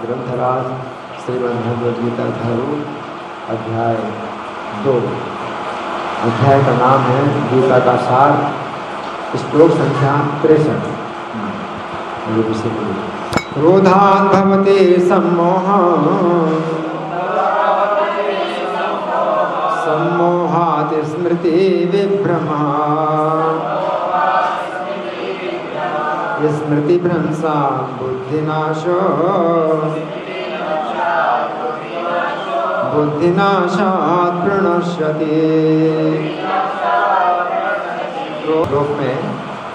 ग्रंथराज श्रीमद् भगवद गीता धर्म अध्याय 2। अध्याय का नाम है गीता का सार, श्लोक संख्या 63। क्रोधात् भवते सम्मोहः सम्मोहात् स्मृति विभ्रमः स्मृति भ्रंशात् बुद्धिनाशो बुद्धिनाशात् प्रणश्यति। श्लोक में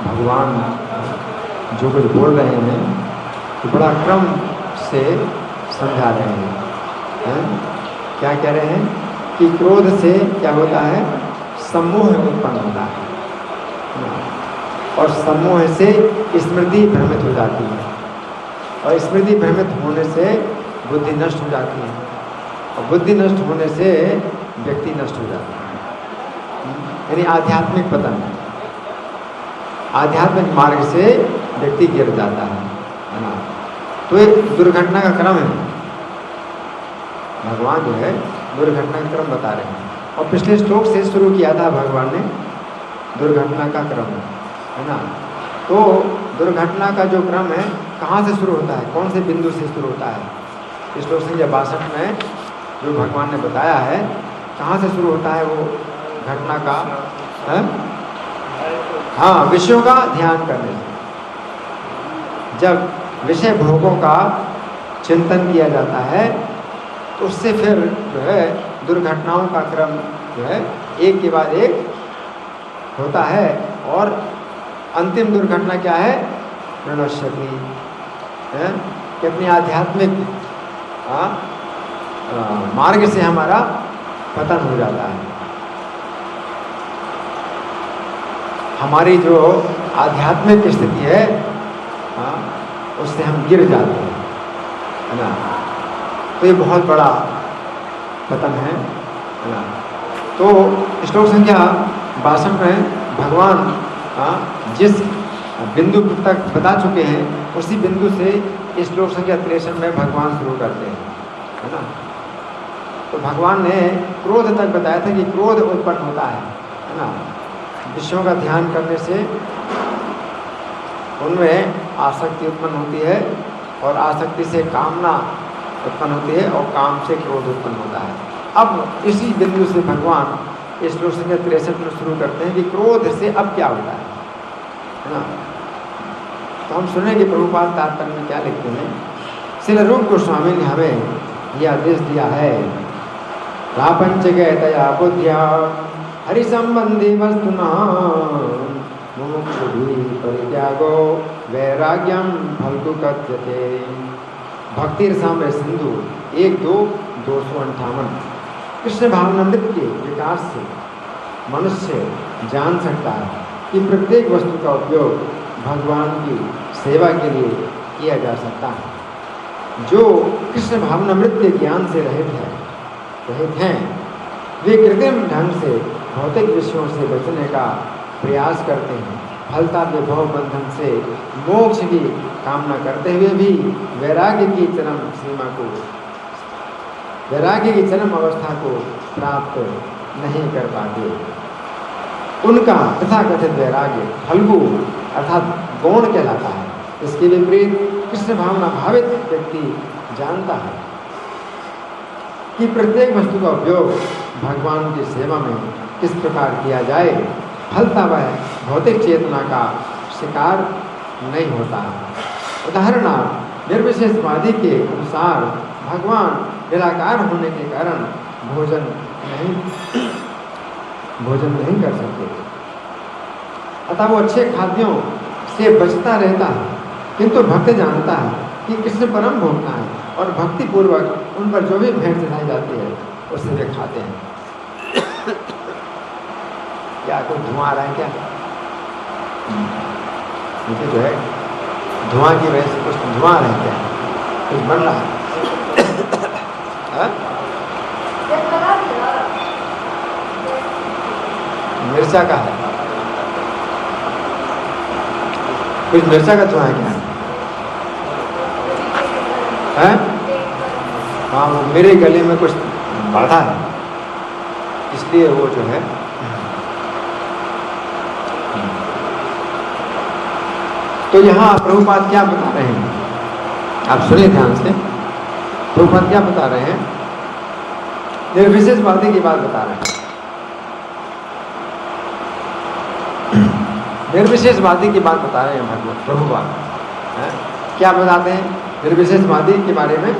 भगवान जो कुछ बोल रहे हैं तो बड़ा क्रम से समझा रहे हैं। क्या कह रहे हैं कि क्रोध से क्या होता है, सम्मोह उत्पन्न होता है और सम्मोह से स्मृति भ्रमित हो जाती है और स्मृति भ्रमित होने से बुद्धि नष्ट हो जाती है और बुद्धि नष्ट होने से व्यक्ति नष्ट हो जाता है, यानी आध्यात्मिक पतन, आध्यात्मिक मार्ग से व्यक्ति गिर जाता है ना। तो एक दुर्घटना का क्रम है, भगवान जो है दुर्घटना का क्रम बता रहे हैं और पिछले श्लोक से शुरू किया था भगवान ने दुर्घटना का क्रम, है ना। तो दुर्घटना का जो क्रम है कहाँ से शुरू होता है, कौन से बिंदु से शुरू होता है, इस श्लोक संख्या 62 में जो भगवान ने बताया है कहाँ से शुरू होता है वो घटना का है? हाँ, विषयों का ध्यान करने से। जब विषय भोगों का चिंतन किया जाता है तो उससे फिर जो है दुर्घटनाओं का क्रम जो है एक के बाद एक होता है और अंतिम दुर्घटना क्या है, प्रणश्यति, कि अपनी आध्यात्मिक मार्ग से हमारा पतन हो जाता है। हमारी जो आध्यात्मिक स्थिति है उससे हम गिर जाते हैं, है ना। तो ये बहुत बड़ा पतन है ना। तो श्लोक संख्या 62 में भगवान जिस बिंदु तक बता चुके हैं उसी बिंदु से श्लोक संख्या 63 में भगवान शुरू करते हैं, है ना। तो भगवान ने क्रोध तक बताया था कि क्रोध उत्पन्न होता है ना, विषयों का ध्यान करने से उनमें आसक्ति उत्पन्न होती है और आसक्ति से कामना उत्पन्न होती है और काम से क्रोध उत्पन्न होता है। अब इसी बिंदु से भगवान इस श्लोक संख्या 63 में शुरू करते हैं कि क्रोध से अब क्या होता है ना। तो हम सुने कि प्रभुपाद तात्पर्य में क्या लिखते हैं, श्री रूप गोस्वामी ने हमें यह आदेश दिया है, प्रापंच गया बुद्धिया हरि संबंधी वस्तुना मुमुक्षुभि परित्यागो वैराग्यम फल्गु कथ्यते। भक्ति रसामृत सिंधु 1-2-258। कृष्ण भावनामृत के विकास से मनुष्य जान सकता है कि प्रत्येक वस्तु का उपयोग भगवान की सेवा के लिए किया जा सकता है। जो कृष्ण भावनामृत के ज्ञान से रहित हैं वे कृत्रिम ढंग से भौतिक विषयों से बचने का प्रयास करते हैं, फलता विभव बंधन से मोक्ष की कामना करते हुए भी वैराग्य की चरम अवस्था को प्राप्त नहीं कर पाते। उनका तथाकथित वैराग्य फल्गु अर्थात गौण कहलाता है। इसके विपरीत कृष्ण भावना भावित व्यक्ति जानता है कि प्रत्येक वस्तु का उपयोग भगवान की सेवा में किस प्रकार किया जाए, फलता वह भौतिक चेतना का शिकार नहीं होता। उदाहरणार्थ निर्विशेषवादी के अनुसार भगवान निराकार होने के कारण भोजन नहीं कर सकते, अतः वो अच्छे खाद्यों से बचता रहता है। किंतु भक्त जानता है कि कृष्ण परम भोक्ता है और भक्ति पूर्वक उन पर जो भी भेंट चढ़ाई जाती है उसे वे खाते हैं। क्या कोई धुआं आ रहा है क्या? मुझे जो है धुआं की वजह से कुछ धुआं आ रहा है क्या, कुछ बन रहा है? मिर्चा का है, कुछ मिर्चा का धुआं है क्या है? हाँ वो मेरे गले में कुछ बाधा है, इसलिए वो जो है। तो यहाँ प्रभुपाद क्या बता रहे हैं, आप सुनिए ध्यान से। प्रभुपाद क्या बता रहे हैं, निर्विशेषवादी की बात बता रहे हैं। निर्विशेषवादी की बात बता रहे हैं भगवान प्रभुपाद। क्या बताते हैं निर्विशेषवादी के बारे में,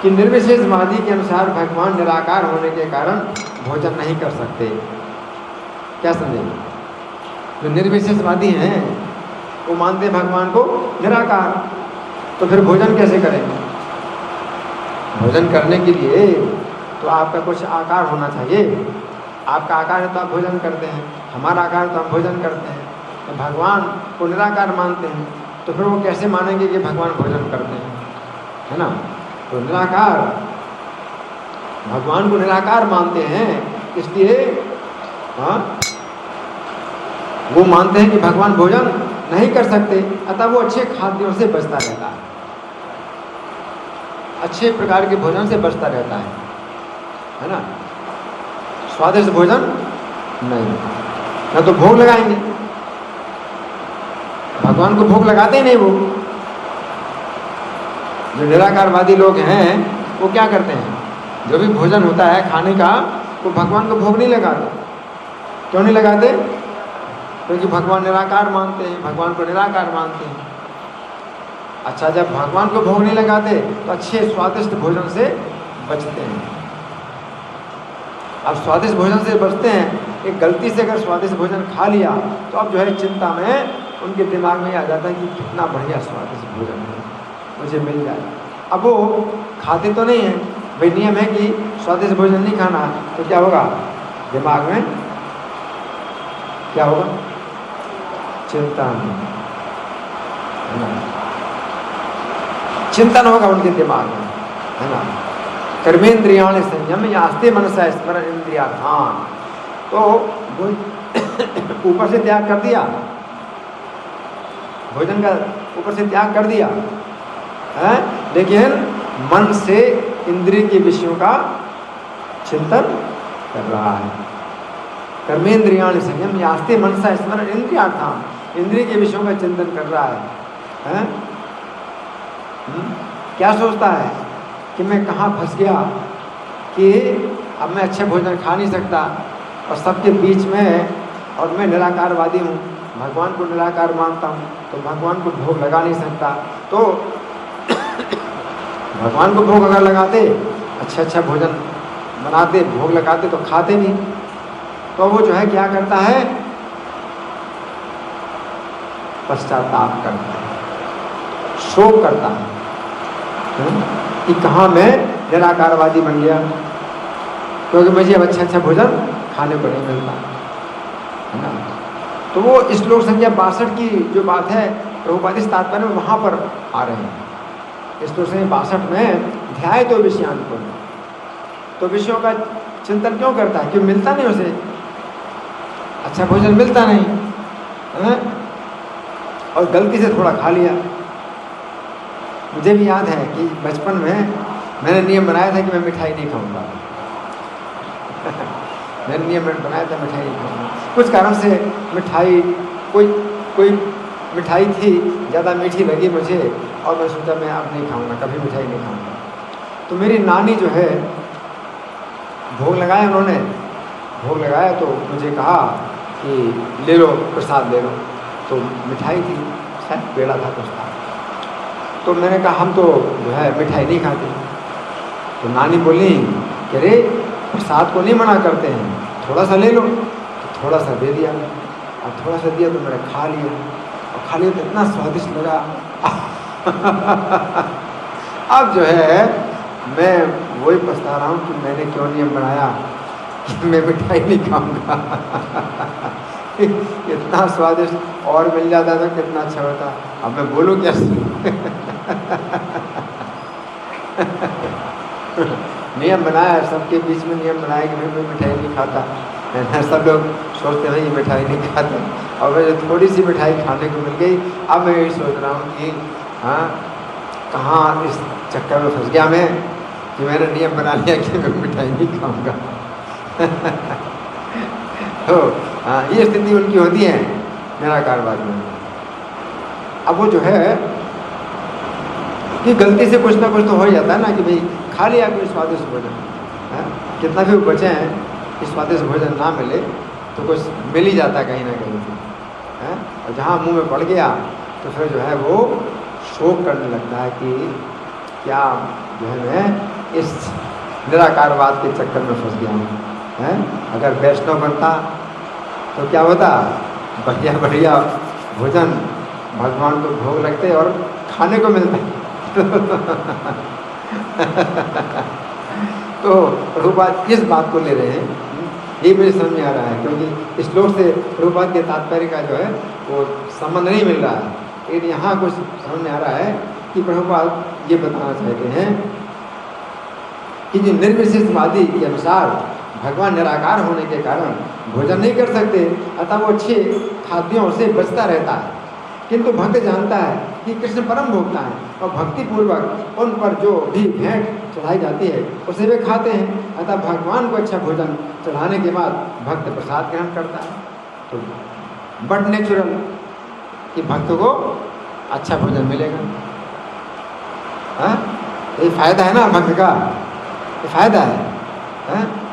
कि निर्विशेषवादी के अनुसार भगवान निराकार होने के कारण भोजन नहीं कर सकते। क्या समझे, जो निर्विशेषवादी हैं वो मानते हैं भगवान को निराकार, तो फिर भोजन कैसे करेंगे। भोजन करने के लिए तो आपका कुछ आकार होना चाहिए, आपका आकार है तो आप भोजन करते हैं, हमारा आकार है तो हम भोजन करते हैं। तो भगवान को निराकार मानते हैं, तो फिर वो कैसे मानेंगे कि भगवान भोजन करते हैं, है ना। तो निराकार, भगवान को निराकार मानते हैं, इसलिए वो मानते हैं कि भगवान भोजन नहीं कर सकते, अतः वो अच्छे खाद्यों से बचता रहता है, अच्छे प्रकार के भोजन से बचता रहता है ना। स्वादिष्ट भोजन नहीं, ना तो भोग लगाएंगे, भगवान को भोग लगाते ही नहीं। वो जो निराकारवादी लोग हैं वो क्या करते हैं, जो भी भोजन होता है खाने का, वो भगवान को भोग नहीं लगाते। क्यों नहीं लगाते, क्योंकि भगवान निराकार मानते हैं, भगवान को निराकार मानते हैं। अच्छा, जब भगवान को भोग नहीं लगाते तो अच्छे स्वादिष्ट भोजन से बचते हैं। अब स्वादिष्ट भोजन से बचते हैं, एक गलती से अगर स्वादिष्ट भोजन खा लिया तो अब जो है चिंता में उनके दिमाग में आ जाता है कि कितना बढ़िया स्वादिष्ट भोजन है, मुझे मिल जाए। अब वो खाते तो नहीं हैं, भाई नियम है कि स्वादिष्ट भोजन नहीं खाना, तो क्या होगा, दिमाग में क्या होगा, चिंतन होगा उनके दिमाग में, है ना। कर्मेंद्रियाणि संयम यास्ते मनसा स्मरण इंद्रियार्थान। तो ऊपर से त्याग कर दिया, भोजन का ऊपर से त्याग कर दिया है, लेकिन मन से इंद्रिय के विषयों का चिंतन कर रहा है। कर्मेंद्रियाणि संयम यास्ते मनसा स्मरण इंद्रियार्थान, इंद्रिय के विषयों का चिंतन कर रहा है? क्या सोचता है कि मैं कहाँ फंस गया, कि अब मैं अच्छे भोजन खा नहीं सकता और सबके बीच में, और मैं निराकारवादी हूँ, भगवान को निराकार मानता हूँ, तो भगवान को भोग लगा नहीं सकता। तो भगवान को भोग अगर लगाते, अच्छा भोजन बनाते, भोग लगाते, तो खाते नहीं। तो वो जो है क्या करता है, पश्चाताप करता है, शोक करता है कि कहाँ मैं निराकारवादी बन गया, क्योंकि मुझे अब अच्छा भोजन खाने को नहीं मिलता, है ना। तो वो श्लोक संख्या 62 की जो बात है प्रभुपाद इस तात्पर्य में वहाँ पर आ रहे हैं। श्लोक संख्या 62 में ध्याय तो विषयान को, तो विषयों का चिंतन क्यों करता है, क्यों मिलता नहीं उसे, अच्छा भोजन मिलता नहीं है, और गलती से थोड़ा खा लिया। मुझे भी याद है कि बचपन में मैंने नियम बनाया था कि मैं मिठाई नहीं खाऊंगा। मैंने नियम बनाया था मिठाई नहीं खाऊंगा, कुछ कारण से मिठाई, कोई मिठाई थी ज़्यादा मीठी लगी मुझे, और मैं सोचा मैं अब नहीं खाऊंगा, कभी मिठाई नहीं खाऊंगा। तो मेरी नानी जो है भोग लगाया, उन्होंने भोग लगाया तो मुझे कहा कि ले लो प्रसाद ले लो। तो मिठाई थी, शायद पेड़ा था कुछ था, तो मैंने कहा हम तो जो है मिठाई नहीं खाते। तो नानी बोली कि अरे प्रसाद को नहीं मना करते हैं, थोड़ा सा ले लो। तो थोड़ा सा दे दिया, और थोड़ा सा दिया तो मैंने खा लिया, और खा लिया तो इतना स्वादिष्ट लगा। अब जो है मैं वही पछता रहा हूँ कि मैंने क्यों नियम बनाया कि मैं मिठाई नहीं खाऊंगा। इतना स्वादिष्ट और मिल जाता तो कितना अच्छा होता। अब मैं बोलूँ क्या? नियम बनाया, सबके बीच में नियम बनाया कि मैं मिठाई नहीं खाता। सब लोग सोचते हैं ये मिठाई नहीं खाता, और मुझे थोड़ी सी मिठाई खाने को मिल गई। अब मैं यही सोच रहा हूँ कि हाँ, कहाँ इस चक्कर में फंस गया मैं कि मैंने नियम बना लिया कि मैं मिठाई नहीं खाऊंगा। तो हाँ, ये स्थिति उनकी होती है निराकारवाद में। अब वो जो है कि गलती से कुछ ना कुछ तो हो ही जाता है ना कि भाई खा लिया कोई स्वादिष्ट भोजन, कितना भी बचे हैं कि स्वादिष्ट भोजन ना मिले तो कुछ मिल ही जाता है कहीं ना कहीं से, और जहाँ मुंह में पड़ गया तो फिर जो है वो शोक करने लगता है कि क्या जो है मैं इस निराकारवाद के चक्कर में फंस गया हूँ। अगर वैष्णव बनता तो क्या होता, बढ़िया बढ़िया भोजन भगवान को भोग लगते और खाने को मिलता। तो प्रभुपाद इस बात को ले रहे हैं, ये मुझे समझ में आ रहा है, क्योंकि इस श्लोक से प्रभुपाद के तात्पर्य का जो है वो संबंध नहीं मिल रहा है, लेकिन यहाँ कुछ समझ में आ रहा है कि प्रभुपाद ये बताना चाहते हैं कि जो निर्विशेषवादी के अनुसार भगवान निराकार होने के कारण भोजन नहीं कर सकते, अतः वो अच्छे खाद्यों से बचता रहता है। किंतु भक्त जानता है कि कृष्ण परम भोक्ता है और भक्तिपूर्वक उन पर जो भी भेंट चढ़ाई जाती है उसे वे खाते हैं, अतः भगवान को अच्छा भोजन चढ़ाने के बाद भक्त प्रसाद ग्रहण करता है। तो बट नेचुरल कि भक्त को अच्छा भोजन मिलेगा। हाँ, ये फायदा है ना भक्त का, ये फायदा है।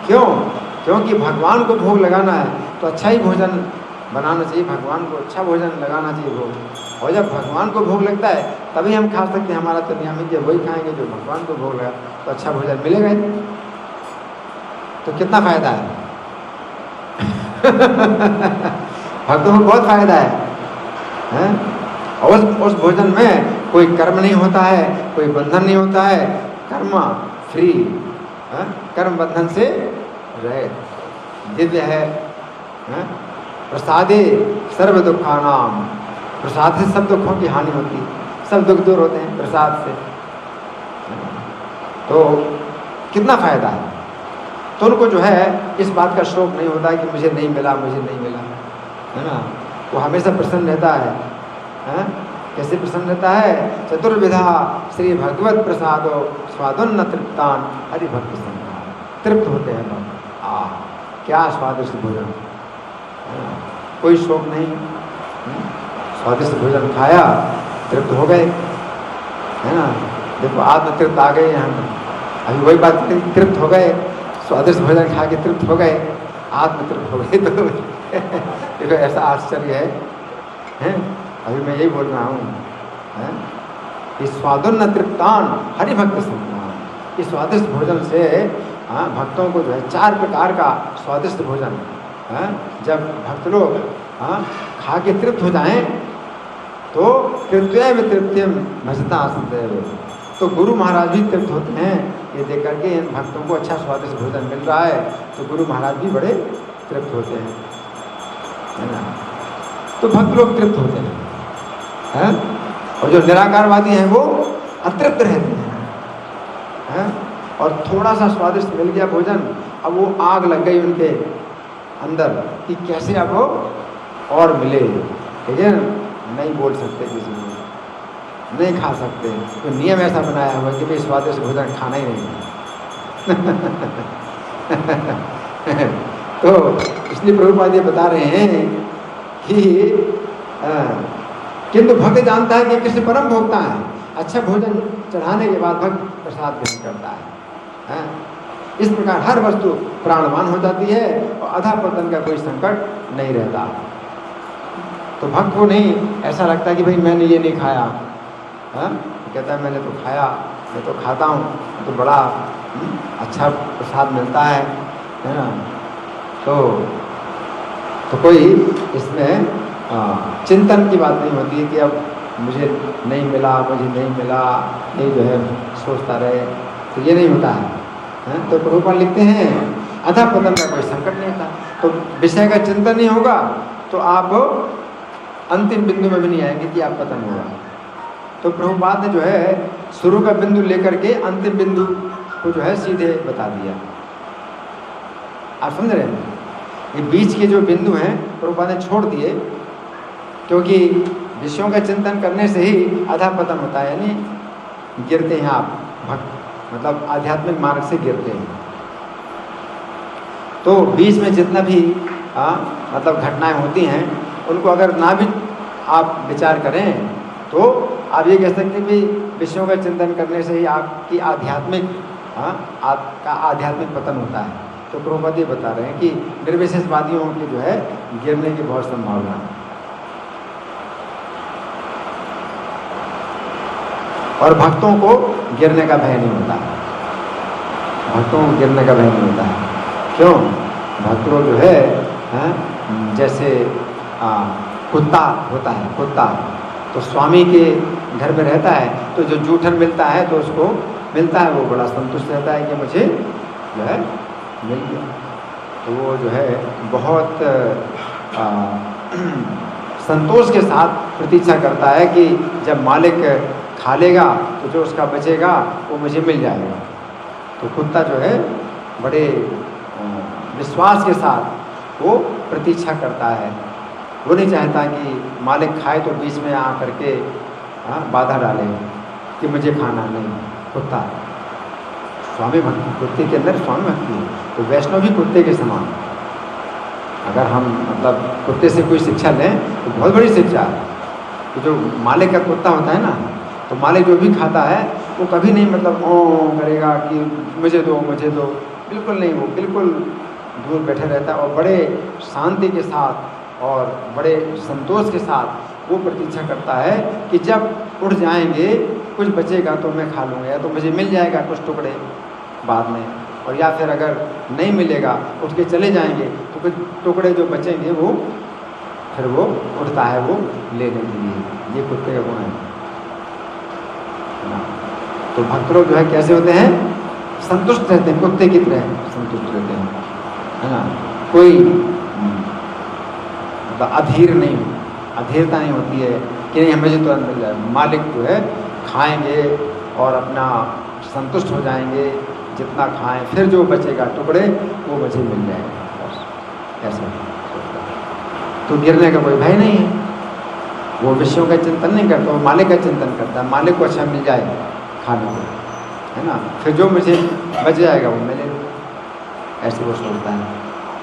क्यों? क्योंकि भगवान को भोग लगाना है तो अच्छा ही भोजन बनाना चाहिए, भगवान को अच्छा भोजन लगाना चाहिए भोग। और जब भगवान को भोग लगता है तभी हम खा सकते हैं, हमारा तो नियमित है वही खाएंगे जो भगवान को भोग लगा, तो अच्छा भोजन मिलेगा ही। तो कितना फायदा है। भक्तों को बहुत फायदा है। और उस भोजन में कोई कर्म नहीं होता है, कोई बंधन नहीं होता है, कर्म फ्री, कर्म बंधन से रहे, दिव्य है। प्रसादे सर्व दुखानाम, प्रसाद से सब दुखों की हानि होती, सब दुख दूर होते हैं प्रसाद से। तो कितना फायदा है। तो उनको जो है इस बात का शौक नहीं होता है कि मुझे नहीं मिला, मुझे नहीं मिला, है ना। वो हमेशा प्रसन्न रहता है। कैसे प्रसन्न रहता है? चतुर्विधा श्री भगवत प्रसादो स्वादुन्न तृप्तान हरिभक्त संघा, तृप्त होते हैं भक्त। क्या स्वादिष्ट भोजन, कोई शौक नहीं, स्वादिष्ट भोजन खाया, तृप्त हो गए, है ना। देखो आत्म तृप्त आ गए हम, अभी वही बात, तृप्त हो गए, स्वादिष्ट भोजन खा के तृप्त हो गए, आत्म तृप्त हो गए। तो देखो ऐसा आश्चर्य है। अभी मैं यही बोल रहा हूँ कि स्वादुन्न तृप्तान हरिभक्त संघा, इस स्वादिष्ट भोजन से भक्तों को जो है 4 प्रकार का स्वादिष्ट भोजन, जब भक्त लोग खा के तृप्त हो जाएं तो कृत्यैव तृप्तिम भजता सदैव, तो गुरु महाराज भी तृप्त होते हैं। ये देख करके इन भक्तों को अच्छा स्वादिष्ट भोजन मिल रहा है तो गुरु महाराज भी बड़े तृप्त होते हैं, है ना। तो भक्त लोग तृप्त होते हैं, और जो निराकारवादी हैं वो अतृप्त रहते हैं। और थोड़ा सा स्वादिष्ट मिल गया भोजन, अब वो आग लग गई उनके अंदर कि कैसे अब वो और मिले, लेकिन नहीं बोल सकते, किसी को नहीं खा सकते, तो नियम ऐसा बनाया हुआ कि भाई स्वादिष्ट भोजन खाना ही नहीं। तो इसलिए प्रभुपाद ये बता रहे हैं कि किंतु भक्त जानता है कि कृष्ण परम भोक्ता है, अच्छा भोजन चढ़ाने के बाद भक्त प्रसाद ग्रहण करता है। इस प्रकार हर वस्तु प्राणवान हो जाती है और अधा पतन का कोई संकट नहीं रहता। तो भक्त को नहीं ऐसा लगता कि भाई मैंने ये नहीं खाया, कहता है मैंने तो खाया, मैं तो खाता हूँ, तो बड़ा अच्छा प्रसाद मिलता है ना। तो कोई इसमें चिंतन की बात नहीं होती है कि अब मुझे नहीं मिला, मुझे नहीं मिला, ये जो है सोचता रहे, तो ये नहीं होता है। तो प्रभुपाद लिखते हैं अधा पतन का कोई संकट नहीं था। तो विषय का चिंतन नहीं होगा तो आप अंतिम बिंदु में भी नहीं आएंगे कि आप पतन होगा। तो प्रभुपाद ने जो है शुरू का बिंदु लेकर के अंतिम बिंदु को जो है सीधे बता दिया। आप समझ रहे हैं? ये बीच के जो बिंदु हैं प्रभुपाद ने छोड़ दिए, क्योंकि विषयों का चिंतन करने से ही अधा पतन होता है, यानी गिरते हैं आप, मतलब आध्यात्मिक मार्ग से गिरते हैं। तो बीच में जितना भी मतलब घटनाएं होती हैं उनको अगर ना भी आप विचार करें तो आप ये कह सकते हैं कि विषयों का चिंतन करने से ही आपकी आध्यात्मिक आपका आध्यात्मिक पतन होता है। तो प्रभुपाद ये बता रहे हैं कि निर्विशेषवादियों की जो है गिरने की बहुत संभावना है। और भक्तों को गिरने का भय नहीं होता, भक्तों को गिरने का भय नहीं होता है। क्यों? भक्त लोग जो है जैसे कुत्ता होता है, कुत्ता तो स्वामी के घर में रहता है तो जो जूठन मिलता है तो उसको मिलता है, वो बड़ा संतुष्ट रहता है कि मुझे जो है मिल गया। तो वो जो है बहुत संतोष के साथ प्रतीक्षा करता है कि जब मालिक खा लेगा तो जो उसका बचेगा वो मुझे मिल जाएगा। तो कुत्ता जो है बड़े विश्वास के साथ वो प्रतीक्षा करता है। वो नहीं चाहता कि मालिक खाए तो बीच में आ करके बाधा डाले कि मुझे खाना नहीं। कुत्ता स्वामी भक्ति, कुत्ते के अंदर स्वामी भक्ति है। तो वैष्णव भी कुत्ते के समान। अगर हम मतलब कुत्ते से कोई शिक्षा लें तो बहुत बड़ी शिक्षा है। तो जो मालिक का कुत्ता होता है ना, तो मालिक जो भी खाता है वो कभी नहीं मतलब ओ करेगा कि मुझे दो मुझे दो, बिल्कुल नहीं। वो बिल्कुल दूर बैठे रहता है और बड़े शांति के साथ और बड़े संतोष के साथ वो प्रतीक्षा करता है कि जब उठ जाएंगे कुछ बचेगा तो मैं खा लूँगा, या तो मुझे मिल जाएगा कुछ टुकड़े बाद में, और या फिर अगर नहीं मिलेगा उठ के चले जाएंगे तो कुछ टुकड़े जो बचेंगे वो फिर वो उठता है वो लेने के लिए। ये कुत्ते का गुण है। तो भक्त लोग जो है कैसे होते हैं? संतुष्ट रहते हैं, कुत्ते की तरह संतुष्ट रहते हैं, है ना। कोई मतलब अधीर नहीं, अधीरता नहीं होती है कि नहीं हमें तुरंत मिल जाए। मालिक जो है खाएंगे और अपना संतुष्ट हो जाएंगे, जितना खाएं, फिर जो बचेगा टुकड़े वो मुझे मिल जाएगा, बस ऐसा। तो गिरने का कोई भय नहीं है। वो विषयों का चिंतन नहीं करता, वो मालिक का चिंतन करता है। मालिक को अच्छा मिल जाए खाने को, है ना, फिर जो मुझे बच जाएगा वो मिले, ऐसे वो सोचता है,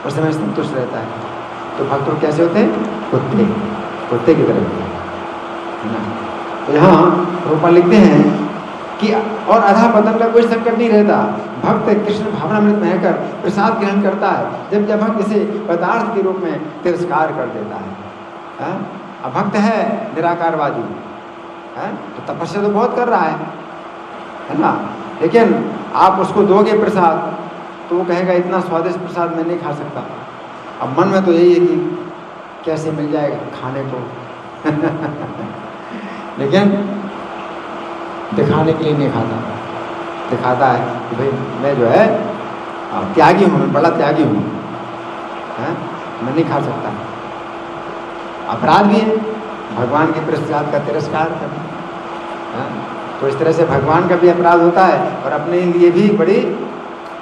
उस समय संतुष्ट रहता है। तो भक्त लोग कैसे होते हैं? कुत्ते, कुत्ते की तरह होते हैं, है ना। तो यहाँ रूपा लिखते हैं कि और अधा पतन का कोई संकट नहीं रहता। भक्त कृष्ण भावनामृत में रहकर प्रसाद ग्रहण करता है, जब भक्त इसे पदार्थ के रूप में तिरस्कार कर देता है। अभक्त है निराकारवादी है, तो तपस्या तो बहुत कर रहा है ना, लेकिन आप उसको दोगे प्रसाद तो वो कहेगा इतना स्वादिष्ट प्रसाद मैं नहीं खा सकता। अब मन में तो यही है कि कैसे मिल जाएगा खाने को लेकिन दिखाने के लिए नहीं खाता, दिखाता है कि भाई मैं जो है त्यागी हूँ, मैं बड़ा त्यागी हूँ, मैं नहीं खा सकता। अपराध भी है भगवान के प्रसाद का तिरस्कार करना। तो इस तरह से भगवान का भी अपराध होता है और अपने लिए भी बड़ी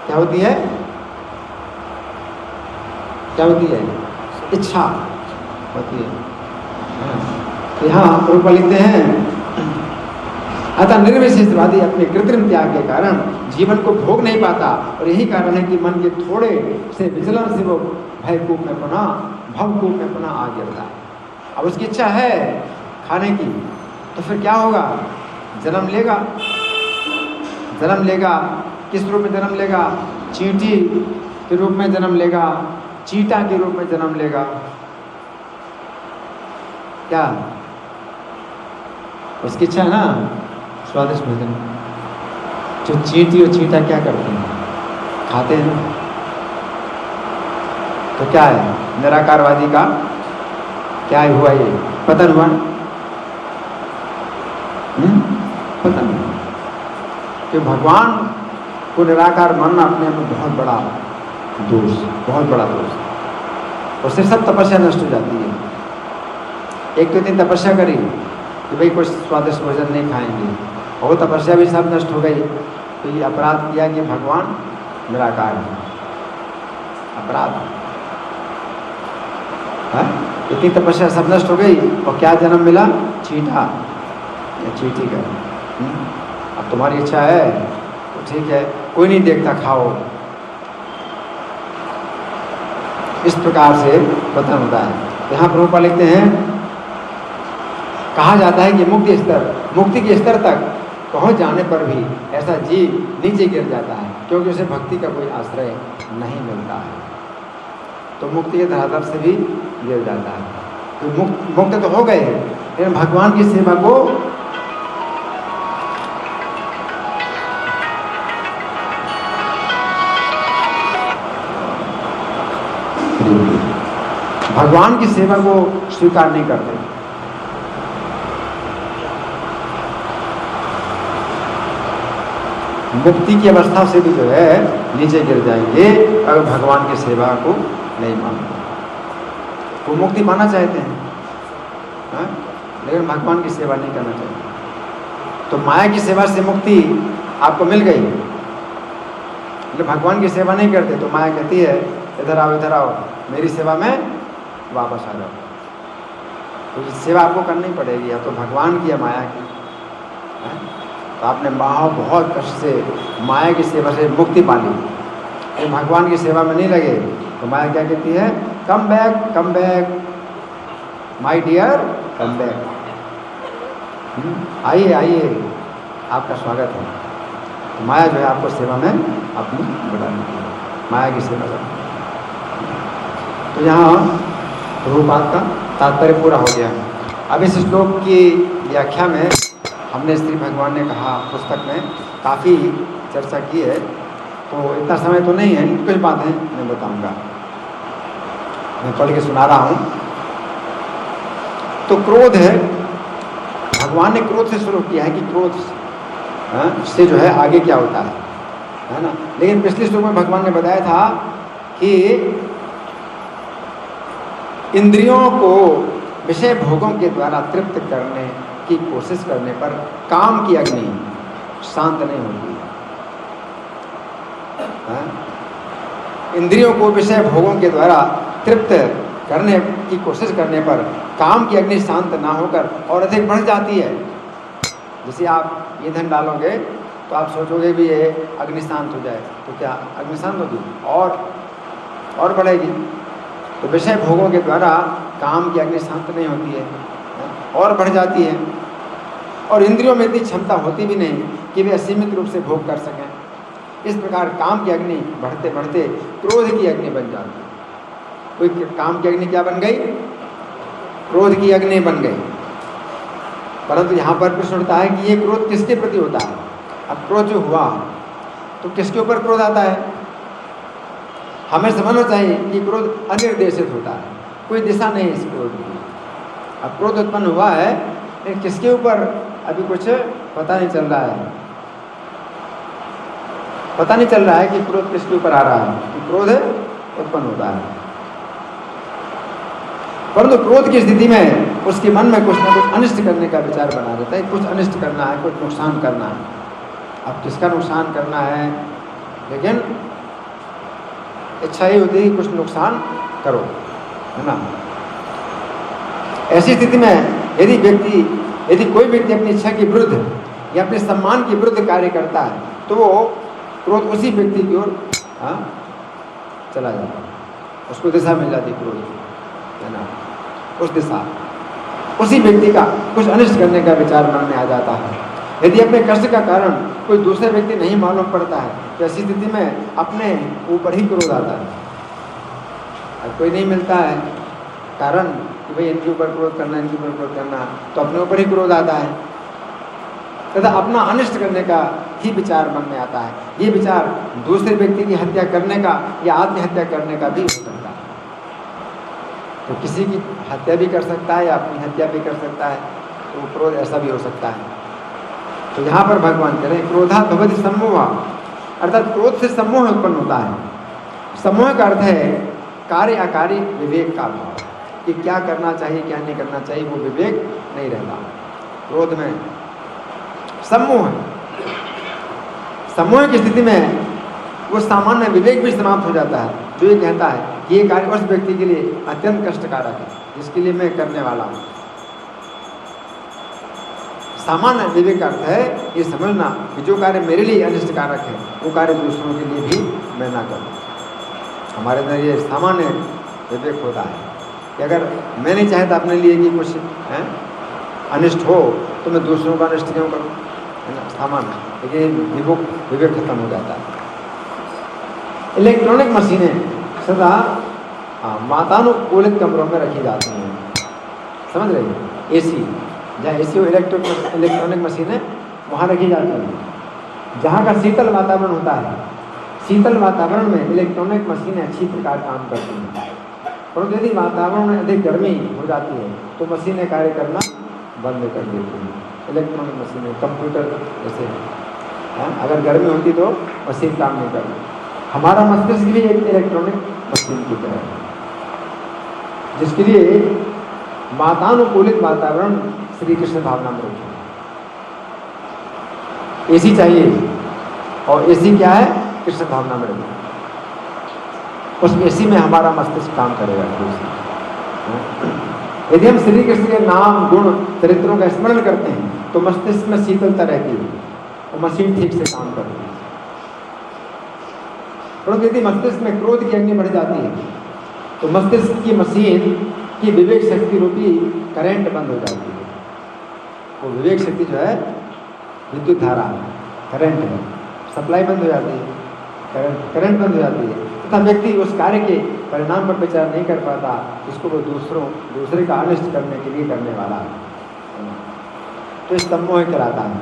क्या होती है, क्या होती है? इच्छा होती है। तो यहाँ रूप लिखते हैं अतः निर्विशेषवादी अपने कृत्रिम त्याग के कारण जीवन को भोग नहीं पाता, और यही कारण है कि मन के थोड़े से विचलन से वो भयकूप में पुनः भवकूप में पुनः आ गिरता है। अब उसकी इच्छा है खाने की, तो फिर क्या होगा? जन्म लेगा, जन्म लेगा। किस रूप में जन्म लेगा? चींटी के रूप में जन्म लेगा, चीटा के रूप में जन्म लेगा। क्या उसकी इच्छा है ना स्वादिष्ट भोजन। जो चींटी और चीटा क्या करते हैं? खाते हैं। तो क्या है? निराकारवादी का क्या हुआ? ये पतन हुआ, पतन। कि भगवान को निराकार मानना अपने आप में बहुत बड़ा दोष, बहुत बड़ा दोष। उससे सब तपस्या नष्ट हो जाती है। एक तो इतनी तपस्या करी कि भाई कुछ स्वादिष्ट भोजन नहीं खाएंगे, और वो तपस्या भी सब नष्ट हो गई। तो ये अपराध किया कि भगवान निराकार है, अपराध है। इतनी तपस्या सब नष्ट हो गई और क्या जन्म मिला? चीटा या चीटी का। अब तुम्हारी इच्छा है तो ठीक है, कोई नहीं देखता, खाओ। इस प्रकार से पतन होता है। यहाँ प्रभुपाद लिखते हैं, कहा जाता है कि मुक्ति के स्तर तक पहुंच जाने पर भी ऐसा जीव नीचे गिर जाता है, क्योंकि उसे भक्ति का कोई आश्रय नहीं मिलता है। तो मुक्ति के धरातल से भी गिर जाता है। तो मुक्त तो हो गए, लेकिन भगवान की सेवा को स्वीकार नहीं करते। मुक्ति की अवस्था से भी जो है नीचे गिर जाएंगे अगर भगवान की सेवा को नहीं मानते। वो मुक्ति पाना चाहते हैं, लेकिन भगवान की सेवा नहीं करना चाहते। तो माया की सेवा से मुक्ति आपको मिल गई, लेकिन भगवान की सेवा नहीं करते, तो माया कहती है इधर आओ, मेरी सेवा में वापस आ जाओ। तो सेवा आपको करनी पड़ेगी, या तो भगवान की या माया की। तो आपने बहुत कष्ट से माया की सेवा से मुक्ति पा ली, लेकिन भगवान की सेवा में नहीं लगे, तो माया क्या कहती है, come back my dear, come back, आइए आपका स्वागत है। तो माया जो है आपको सेवा में अपनी बढ़ानी है, माया की सेवा करनी। तो यहाँ प्रभुपाद का तात्पर्य पूरा हो गया। अब इस श्लोक की व्याख्या में हमने श्री भगवान ने कहा पुस्तक में काफ़ी चर्चा की है, तो इतना समय तो नहीं है, कुछ बातें मैं बताऊंगा, मैं पढ़ के सुना रहा हूँ। तो क्रोध है, भगवान ने क्रोध से शुरू किया है कि क्रोध से जो है आगे क्या होता है ना। लेकिन पिछले श्लोक में भगवान ने बताया था कि इंद्रियों को विषय भोगों के द्वारा तृप्त करने की कोशिश करने पर काम की अग्नि शांत नहीं होती है। इंद्रियों को विषय भोगों के द्वारा तृप्त करने की कोशिश करने पर काम की अग्नि शांत ना होकर और अधिक बढ़ जाती है। जैसे आप ईंधन डालोगे तो आप सोचोगे भी ये अग्नि शांत हो जाए, तो क्या अग्नि शांत होगी और बढ़ेगी। तो विषय भोगों के द्वारा काम की अग्नि शांत नहीं होती है और बढ़ जाती है, और इंद्रियों में इतनी क्षमता होती भी नहीं कि वे असीमित रूप से भोग कर सकें। इस प्रकार काम की अग्नि बढ़ते बढ़ते क्रोध की अग्नि बन जाती है। कोई काम की अग्नि क्या बन गई, क्रोध की अग्नि बन गई। परंतु यहाँ पर प्रश्न उठता है कि ये क्रोध किसके प्रति होता है। अब क्रोध जो हुआ तो किसके ऊपर क्रोध आता है, हमें समझना चाहिए कि क्रोध अनिर्देशित होता है, कोई दिशा नहीं है इस क्रोध की। अब क्रोध उत्पन्न हुआ है, लेकिन किसके ऊपर अभी कुछ पता नहीं चल रहा है, पता नहीं चल रहा है कि क्रोध किसके ऊपर आ रहा है, कि क्रोध उत्पन्न होता है। परंतु क्रोध की स्थिति में उसके मन में कुछ ना कुछ अनिष्ट करने का विचार बना रहता है, कुछ अनिष्ट करना है, कुछ नुकसान करना है। अब किसका नुकसान करना है, लेकिन इच्छा ही होती है कि कुछ नुकसान करो, है ना। ऐसी स्थिति में यदि कोई व्यक्ति अपनी इच्छा के विरुद्ध या अपने सम्मान के विरुद्ध कार्य करता है, तो वो क्रोध उसी व्यक्ति की ओर चला जाता है, उसको दिशा मिल जाती क्रोध, है ना। उस दिशा उसी व्यक्ति का कुछ अनिष्ट करने का विचार मन में आ जाता है। यदि अपने कष्ट का कारण कोई दूसरा व्यक्ति नहीं मालूम पड़ता है, तो ऐसी स्थिति में अपने ऊपर ही क्रोध आता है। अब कोई नहीं मिलता है कारण कि भाई इनके ऊपर क्रोध करना, इनके ऊपर क्रोध करना, तो अपने ऊपर ही क्रोध आता है तथा अपना अनिष्ट करने का ही विचार मन में आता है। ये विचार दूसरे व्यक्ति की हत्या करने का या आत्महत्या करने का भी हो सकता है। तो किसी की हत्या भी कर सकता है या अपनी हत्या भी कर सकता है, तो क्रोध ऐसा भी हो सकता है। तो यहाँ पर भगवान कह रहे हैं क्रोधा भवति सम्मोह, अर्थात क्रोध से सम्मोह उत्पन्न होता है। सम्मोह का अर्थ है कार्य अकार्य विवेक का अभाव, कि क्या करना चाहिए क्या नहीं करना चाहिए वो विवेक नहीं रहता। क्रोध में सम्मोह की स्थिति में वो सामान्य विवेक भी समाप्त हो जाता है, जो ये कहता है कि ये कार्य उस व्यक्ति के लिए अत्यंत कष्टकारक है जिसके लिए मैं करने वाला हूँ। सामान्य विवेक का अर्थ है ये समझना कि जो कार्य मेरे लिए अनिष्टकारक है वो कार्य दूसरों के लिए भी मैं ना करूँ। हमारे अंदर ये सामान्य विवेक होता है कि अगर मैं नहीं चाहता अपने लिए कि कुछ अनिष्ट हो तो मैं दूसरों का अनिष्ट क्यों करूँ, है ना, सामान्य। लेकिन विवेक खत्म हो जाता है। इलेक्ट्रॉनिक मशीनें सदा वातानुकूलित कमरों में रखी जाती हैं, समझ रहे हैं। एसी, जहाँ एसी और इलेक्ट्रॉनिक मशीनें वहाँ रखी जाती हैं जहाँ का शीतल वातावरण होता है। शीतल वातावरण में इलेक्ट्रॉनिक मशीनें अच्छी प्रकार काम करती हैं, परंतु यदि वातावरण में अधिक गर्मी हो जाती है तो मशीनें कार्य करना बंद कर देती हैं। इलेक्ट्रॉनिक मशीनें, कंप्यूटर जैसे हैं, अगर गर्मी होती तो मशीन काम नहीं करती। हमारा मस्तिष्क भी एक इलेक्ट्रॉनिक मशीन की तरह है जिसके लिए वातानुकूलित वातावरण श्री कृष्ण भावना में रखें। एसी चाहिए और एसी क्या है, कृष्ण भावना में रखें। उस एसी में हमारा मस्तिष्क काम करेगा। यदि हम श्री कृष्ण के नाम, गुण, चरित्रों का स्मरण करते हैं तो मस्तिष्क में शीतलता रहती है और मशीन ठीक से काम करती है। परंतु यदि मस्तिष्क में क्रोध की अग्नि बढ़ जाती है तो मस्तिष्क की मशीन की विवेक शक्ति रूपी करंट बंद हो जाती है। वो विवेक शक्ति जो है विद्युत धारा, करंट है, सप्लाई बंद हो जाती है, करंट बंद हो जाती है तथा व्यक्ति उस कार्य के परिणाम पर विचार नहीं कर पाता जिसको वो दूसरे का अनिष्ट करने के लिए करने वाला है। तो इस सम्मोह कहलाता है।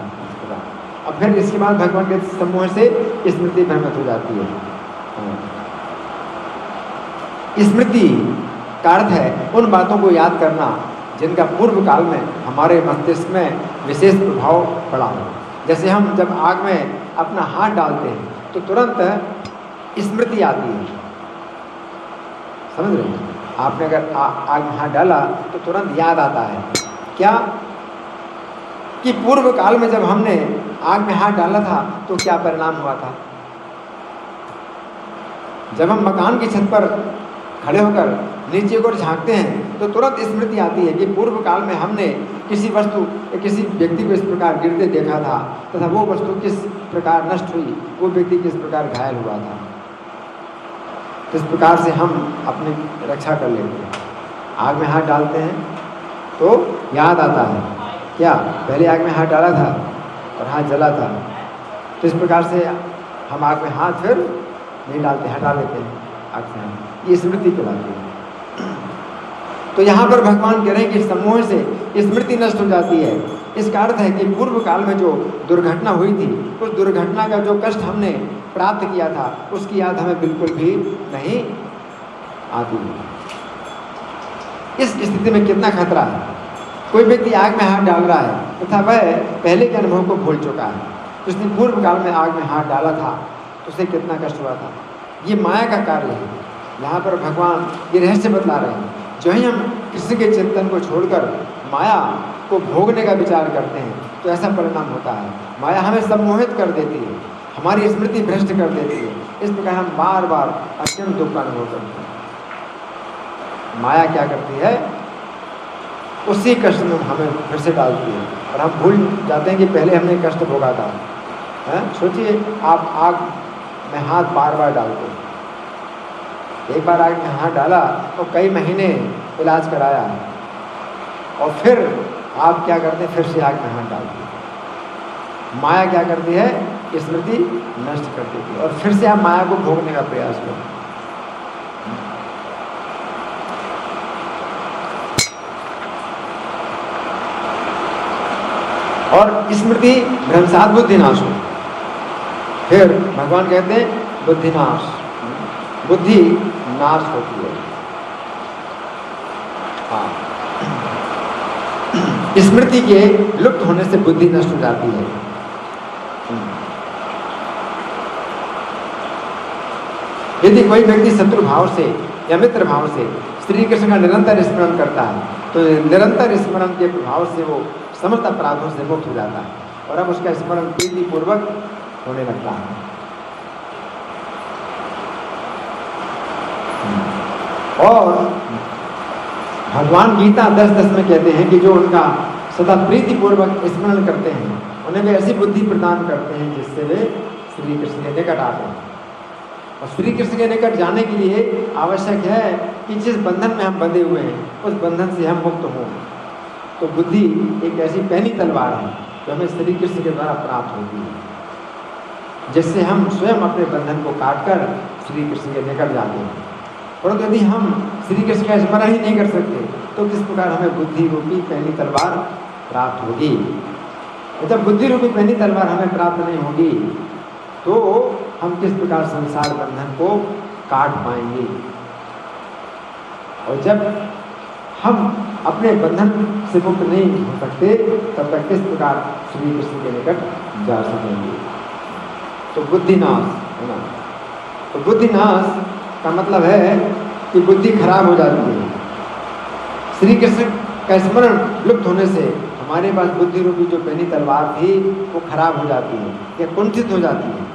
अब फिर इसके बाद भगवान के सम्मोह से स्मृति भ्रमित हो जाती है। स्मृति का अर्थ है उन बातों को याद करना जिनका पूर्व काल में हमारे मस्तिष्क में विशेष प्रभाव पड़ा हो। जैसे हम जब आग में अपना हाथ डालते हैं तो तुरंत स्मृति आती है, समझ रहे हैं। आपने अगर आग में हाथ डाला तो तुरंत याद आता है क्या कि पूर्व काल में जब हमने आग में हाथ डाला था तो क्या परिणाम हुआ था। जब हम मकान की छत पर खड़े होकर नीचे को झांकते हैं तो तुरंत स्मृति आती है कि पूर्व काल में हमने किसी वस्तु या किसी व्यक्ति को इस प्रकार गिरते देखा था तथा वो वस्तु किस प्रकार नष्ट हुई, वो व्यक्ति किस प्रकार घायल हुआ था। इस प्रकार से हम अपनी रक्षा कर लेते हैं। आग में हाथ डालते हैं तो याद आता है क्या पहले आग में हाथ डाला था और हाथ जला था। तो इस प्रकार से हम आग में हाथ फिर नहीं डालते, हटा लेते हैं आग से हम। ये स्मृति कहलाती है। तो यहाँ पर भगवान कह रहे हैं कि सम्मोह से स्मृति नष्ट हो जाती है। इसका अर्थ है कि पूर्व काल में जो दुर्घटना हुई थी उस दुर्घटना का जो कष्ट हमने प्राप्त किया था उसकी याद हमें बिल्कुल भी नहीं आती है। इस स्थिति में कितना खतरा है। कोई व्यक्ति आग में हाथ डाल रहा है तथा वह पहले के अनुभव को भूल चुका है। उसने पूर्व काल में आग में हाथ डाला था तो उसे कितना कष्ट हुआ था। ये माया का कार्य है। यहाँ पर भगवान ये रहस्य बतला रहे हैं। जो ही हम कृष्ण के चिंतन को छोड़कर माया को भोगने का विचार करते हैं तो ऐसा परिणाम होता है। माया हमें सम्मोहित कर देती है, हमारी स्मृति भ्रष्ट कर देती है। इस प्रकार हम बार बार अत्यंत दुख का अनुभव करते हैं। माया क्या करती है, उसी कष्ट में हमें फिर से डालती है और हम भूल जाते हैं कि पहले हमने कष्ट भोगा था। सोचिए आप आग में हाथ बार बार डालते हैं। एक बार आग में हाथ डाला तो कई महीने इलाज कराया और फिर आप क्या करते हैं, फिर से आग में हाथ डालते हैं। माया क्या करती है, स्मृति नष्ट कर देती है और फिर से आप माया को भोगने का प्रयास करते हैं। और स्मृति भ्रंशात बुद्धिनाश हो। फिर भगवान कहते हैं बुद्धिनाश, बुद्धि नाश होती है। हाँ, स्मृति के लुप्त होने से बुद्धि नष्ट हो जाती है। यदि कोई व्यक्ति शत्रु भाव से या मित्र भाव से श्री कृष्ण का निरंतर स्मरण करता है तो निरंतर स्मरण के प्रभाव से वो समस्त अपराधों से मुक्त हो जाता है और अब उसका स्मरण प्रीति पूर्वक होने लगता है। और भगवान गीता 10:10 में कहते हैं कि जो उनका सदा प्रीतिपूर्वक स्मरण करते हैं, उन्हें वे ऐसी बुद्धि प्रदान करते हैं जिससे वे श्री कृष्ण के निकट आते हैं। और श्री कृष्ण के निकट जाने के लिए आवश्यक है कि जिस बंधन में हम बंधे हुए हैं उस बंधन से हम मुक्त हों। तो बुद्धि एक ऐसी पैनी तलवार है जो हमें श्री कृष्ण के द्वारा प्राप्त होती है, जिससे हम स्वयं अपने बंधन को काटकर श्री कृष्ण के निकट जाते हैं। परंतु यदि हम श्री कृष्ण का स्मरण ही नहीं कर सकते तो किस प्रकार हमें बुद्धि रूपी पैनी तलवार प्राप्त होगी। जब बुद्धि रूपी पैनी तलवार हमें प्राप्त नहीं होगी तो हम किस प्रकार संसार बंधन को काट पाएंगे। और जब हम अपने बंधन से मुक्त नहीं हो सकते तब तक किस प्रकार श्री कृष्ण के निकट जा सकेंगे। तो बुद्धिनाश है ना। तो बुद्धिनाश का मतलब है कि बुद्धि खराब हो जाती है। श्री कृष्ण का स्मरण लुप्त होने से हमारे पास बुद्धि रूपी जो पैनी तलवार थी वो खराब हो जाती है या कुंठित हो जाती है।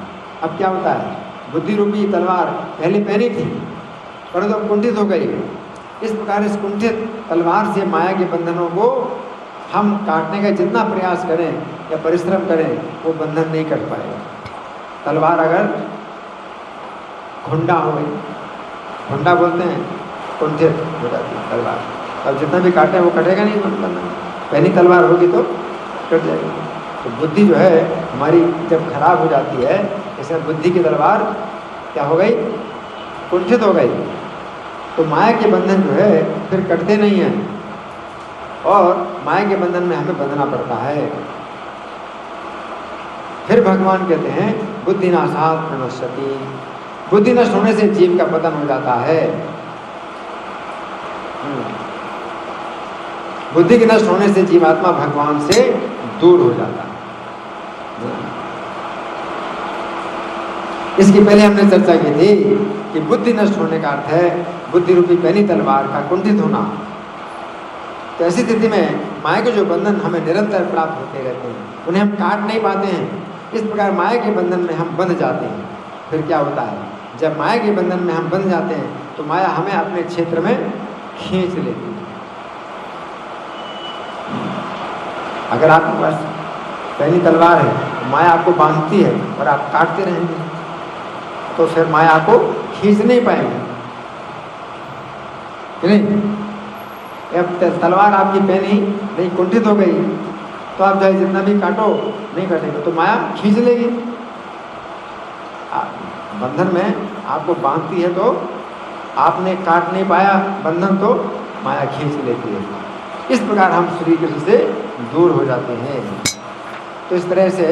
अब क्या होता है, बुद्धि रूपी तलवार पहले पैनी थी परंतु अब कुंठित हो गई। इस प्रकार इस कुंठित तलवार से माया के बंधनों को हम काटने का जितना प्रयास करें या परिश्रम करें वो बंधन नहीं कट पाएगा। तलवार अगर घुंडा हो गई, घुंडा बोलते हैं, कुंठित हो जाती है तलवार, अब जितना भी काटे वो कटेगा नहीं बंधन। पैनी तलवार होगी तो कट जाएगी। तो बुद्धि जो है हमारी जब खराब हो जाती है, जैसे बुद्धि की तलवार क्या हो गई, कुंठित हो गई, तो माया के बंधन जो है फिर कटते नहीं हैं और माया के बंधन में हमें बंधना पड़ता है। फिर भगवान कहते हैं बुद्धिनाशात् प्रणश्यति, बुद्धि नष्ट होने से जीव का पतन हो जाता है। बुद्धि के नष्ट होने से जीवात्मा भगवान से दूर हो जाता है। इसकी पहले हमने चर्चा की थी कि बुद्धि नष्ट होने का अर्थ है बुद्धि रूपी पैनी तलवार का कुंठित होना। तो ऐसी स्थिति में माया के जो बंधन हमें निरंतर प्राप्त होते रहते हैं उन्हें हम काट नहीं पाते हैं। इस प्रकार माया के बंधन में हम बंध जाते हैं। फिर क्या होता है, जब माया के बंधन में हम बंध जाते हैं तो माया हमें अपने क्षेत्र में खींच लेती है। अगर आपके पास पैनी तलवार है तो माया आपको बांधती है और आप काटते रहेंगे तो फिर माया आपको खींच नहीं पाएगी, नहीं। अब तलवार आपकी पैनी नहीं कुंठित हो गई तो आप चाहे जितना भी काटो नहीं कटेगा, तो माया खींच लेगी। बंधन में आपको बांधती है तो आपने काट नहीं पाया बंधन, तो माया खींच लेती है। इस प्रकार हम श्री कृष्ण से दूर हो जाते हैं। तो इस तरह से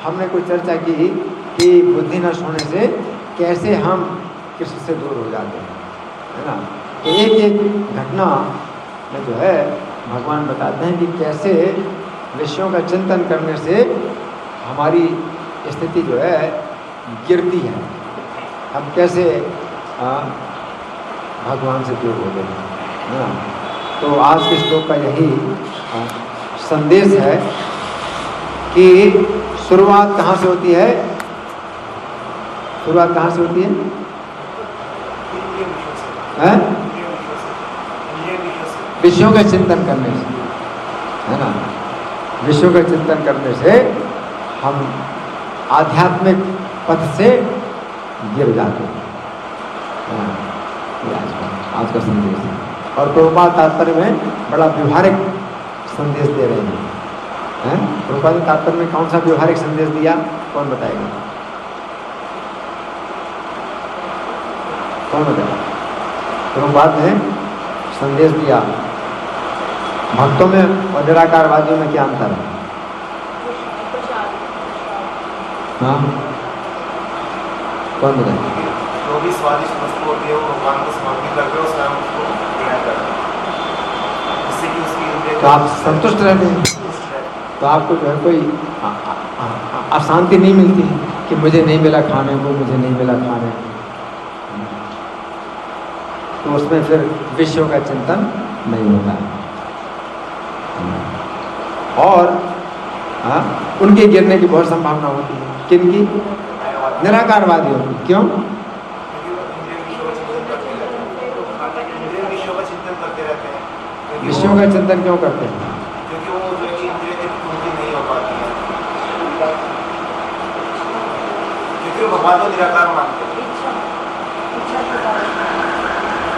हमने कुछ चर्चा की कि बुद्धि नष्ट होने से कैसे हम कृष्ण से दूर हो जाते हैं, है ना। तो एक एक घटना में जो है भगवान बताते हैं कि कैसे विषयों का चिंतन करने से हमारी स्थिति जो है गिरती है, हम कैसे भगवान से दूर हो गए, है ना। तो आज के श्लोक का यही संदेश है कि शुरुआत कहाँ से होती है, शुरुआत कहाँ से होती है, विषयों का चिंतन करने से, है ना। विषयों का चिंतन करने से हम आध्यात्मिक पथ से गिर जाते हैं। आज का संदेश है। और प्रभुपाद तात्पर्य में बड़ा व्यवहारिक संदेश दे रहे हैं। प्रभुपाद तात्पर्य में कौन सा व्यवहारिक संदेश दिया, कौन बताएगा, कौन बताएगा। प्रभुपाद ने संदेश दिया भक्तों में और निराकारवादियों में क्या अंतर है। हाँ, कौन बताएगा। जो भी स्वादिष्ट वस्तु होती है वो भगवान को समर्पित करके और स्वयं उसको ग्रहण करते हैं, जिससे कि उसकी, तो आप संतुष्ट रहते हैं, तो आपको जो है कोई अशांति नहीं मिलती कि मुझे नहीं मिला खाने को, मुझे नहीं मिला खाने को। तो उसमें फिर विषयों का चिंतन नहीं होता है। और उनके गिरने की बहुत संभावना होती है। किनकी, निराकारवादियों की। क्यों, विषयों का चिंतन करते रहते हैं। विषयों का चिंतन क्यों करते हैं, क्योंकि वो जो भगवान को निराकार मानते हैं।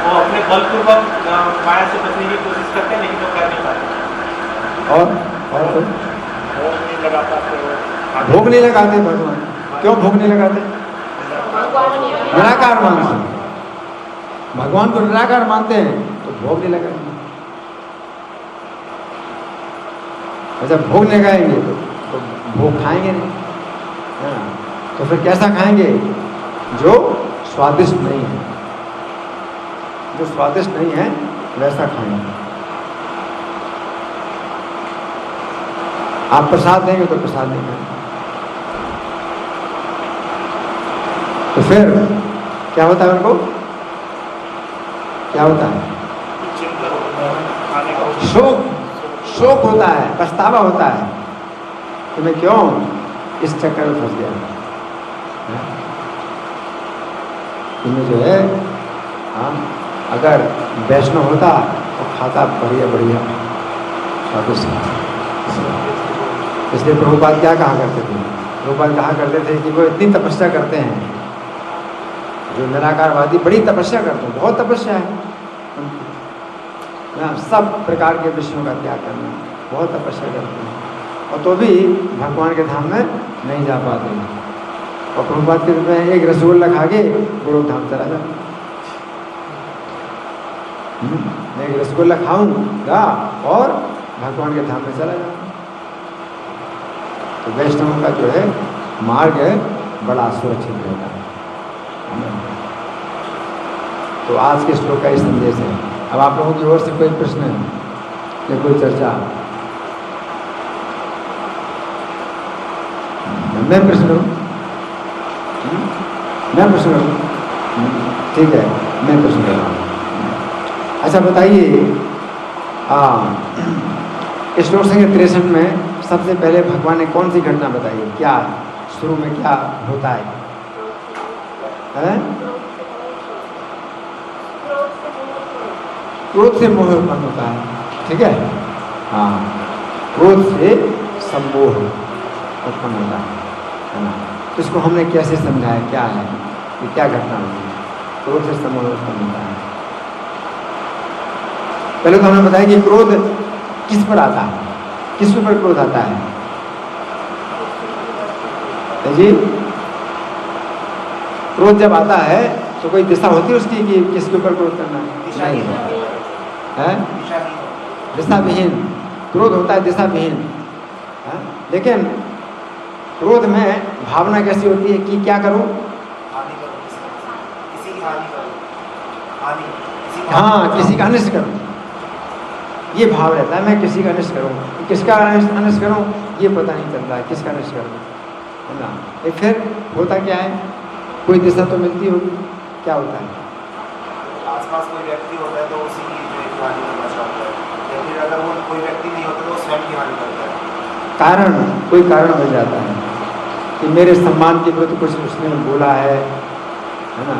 वो अपने बलपूर्वक माया से बचने की कोशिश करते हैं, लेकिन वो कर नहीं पाते। और कोई भोग नहीं लगा पाते। भोग नहीं लगाते भगवान, क्यों भोग नहीं लगाते? निराकार मानते हैं, भगवान को निराकार मानते हैं तो भोग नहीं लगाएंगे। जब भोग नहीं लगाएंगे तो भोग खाएंगे नहीं, हाँ, तो फिर कैसा खाएंगे? जो स्वादिष्ट नहीं है, जो स्वादिष्ट नहीं है वैसा खाएंगे। आप प्रसाद देंगे तो प्रसाद नहीं खाएंगे। तो फिर क्या होता है उनको? क्या होता है? शोक होता है, पछतावा होता है कि मैं क्यों इस चक्कर में फंस गया। तुम्हें जो है, हाँ, अगर वैष्णव होता तो खाता बढ़िया बढ़िया स्वादिष्ट। इसलिए प्रभुपाद क्या कहा करते थे? प्रभुपाद कहा करते थे कि वो इतनी तपस्या करते हैं, जो निराकारवादी बड़ी तपस्या करते हैं, बहुत तपस्या है ना, सब प्रकार के विषयों का त्याग करना, बहुत तपस्या करते हैं, और तो भी भगवान के धाम में नहीं जा पाते। और प्रभुपाद के रूप में एक रसगुल्ला खा के गुरु धाम चला जाता। मैं एक रसगुल्ला खाऊंगा और भगवान के धाम में चला जाऊंगा। तो वैष्णवों का जो है मार्ग है बड़ा सुरक्षित रहता है। तो आज के श्लोक का ये संदेश है। अब आप लोगों की ओर से कोई प्रश्न है या कोई चर्चा? मैं प्रश्न करूं? मैं प्रश्न करूं? ठीक है, मैं प्रश्न कर रहा हूँ। अच्छा बताइए, श्लोक संख्या 63 में सबसे पहले भगवान ने कौन सी घटना बताई है? क्या शुरू में क्या होता है? क्रोध से मोह उत्पन्न होता है, ठीक है? हाँ, क्रोध से सम्मोह उत्पन्न होता है ना। तो इसको हमने कैसे समझाया, क्या है ये, क्या घटना होती है? क्रोध से सम्मोह उत्पन्न होता है। पहले तो हमने बताया कि क्रोध किस पर आता है, किस पर क्रोध आता है जी? क्रोध जब आता है तो कोई दिशा होती है उसकी कि किसके ऊपर क्रोध करना है? नहीं है, दिशा विहीन क्रोध होता है, दिशा विहीन। लेकिन क्रोध में भावना कैसी होती है कि क्या करूं? हाँ, किसी का अनिष्ट करूं, ये भाव रहता है। मैं किसी का अनिष्ट करूं, किसका अनिष्ट करूं ये पता नहीं चलता है, किसका अनिष्ट करूं, है ना। फिर होता क्या है? कोई दिशा तो मिलती होगी, क्या होता है? आसपास कोई व्यक्ति होता है तो उसी की हानि करना चाहता है, या फिर अगर वो कोई व्यक्ति नहीं होता तो स्वयं की हानि करता है। कारण, कोई कारण मिल जाता है कि मेरे सम्मान के विरुद्ध कुछ उसने बोला है ना,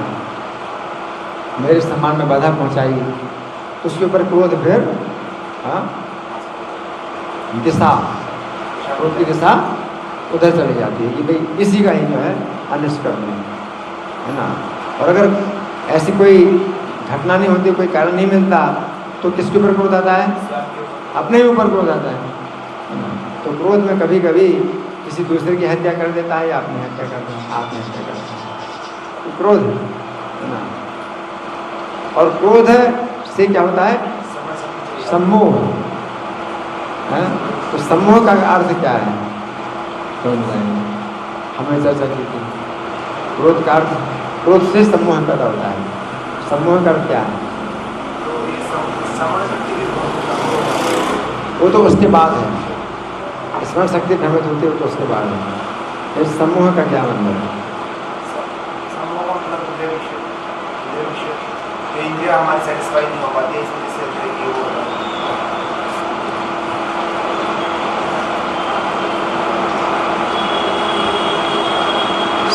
मेरे सम्मान में बाधा पहुंचाई, उसके ऊपर क्रोध फिर दिशा, क्रोध की दिशा उधर चली जाती है कि भाई इसी का ही जो है अनिष्ट करना है ना। और अगर ऐसी कोई घटना नहीं होती, कोई कारण नहीं मिलता, तो किसके ऊपर क्रोध आता है? अपने ही ऊपर क्रोध आता है ना। तो क्रोध में कभी कभी किसी दूसरे की हत्या कर देता है या अपनी हत्या करता है, आत्महत्या करता है, तो क्रोध है ना। और क्रोध से क्या होता है? सम्मोह है। तो सम्मोह का अर्थ क्या है? हमने चर्चा की थी। क्रोध का अर्थ, क्रोध से सम्मोह पैदा होता है। सम्मोह का अर्थ क्या है? वो तो उसके बाद है, स्मरण शक्ति भ्रमित होती है तो उसके बाद है। इस सम्मोह का क्या मतलब है? इंद्रिया हमारी सेटिस्फाई नहीं हो पाती है, इस वजह से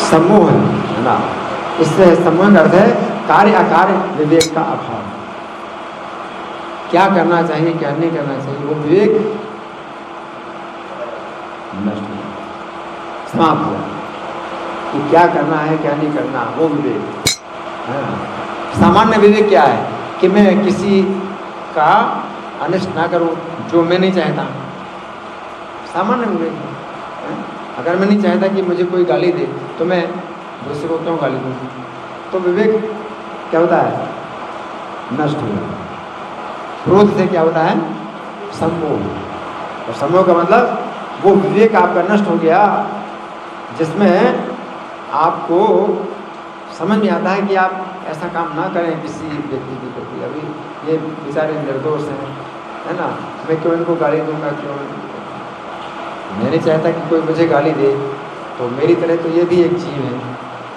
सम्मोह है ना। इससे सम्मोह का अर्थ है कार्य अकार्य विवेक का अभाव। क्या करना चाहिए, क्या नहीं करना चाहिए, वो विवेक नष्ट हुआ, समाप्त हुआ। कि क्या करना है क्या नहीं करना, वो विवेक। हाँ। सामान्य विवेक क्या है कि मैं किसी का अनिष्ट ना करूं जो मैं नहीं चाहता, सामान्य विवेक है। अगर मैं नहीं चाहता कि मुझे कोई गाली दे तो मैं दूसरे को क्यों गाली दूँ? तो विवेक क्या होता है? नष्ट हो जाता है। क्रोध से क्या होता है? सम्मोह। और सम्मोह का मतलब वो विवेक आपका नष्ट हो गया जिसमें आपको समझ में आता है कि आप ऐसा काम ना करें किसी व्यक्ति के प्रति। अभी ये बेचारे निर्दोष हैं, है ना, मैं क्यों इनको गाली दूंगा? क्यों? मैं नहीं चाहता कि कोई मुझे गाली दे, तो मेरी तरह तो ये भी एक जीव है,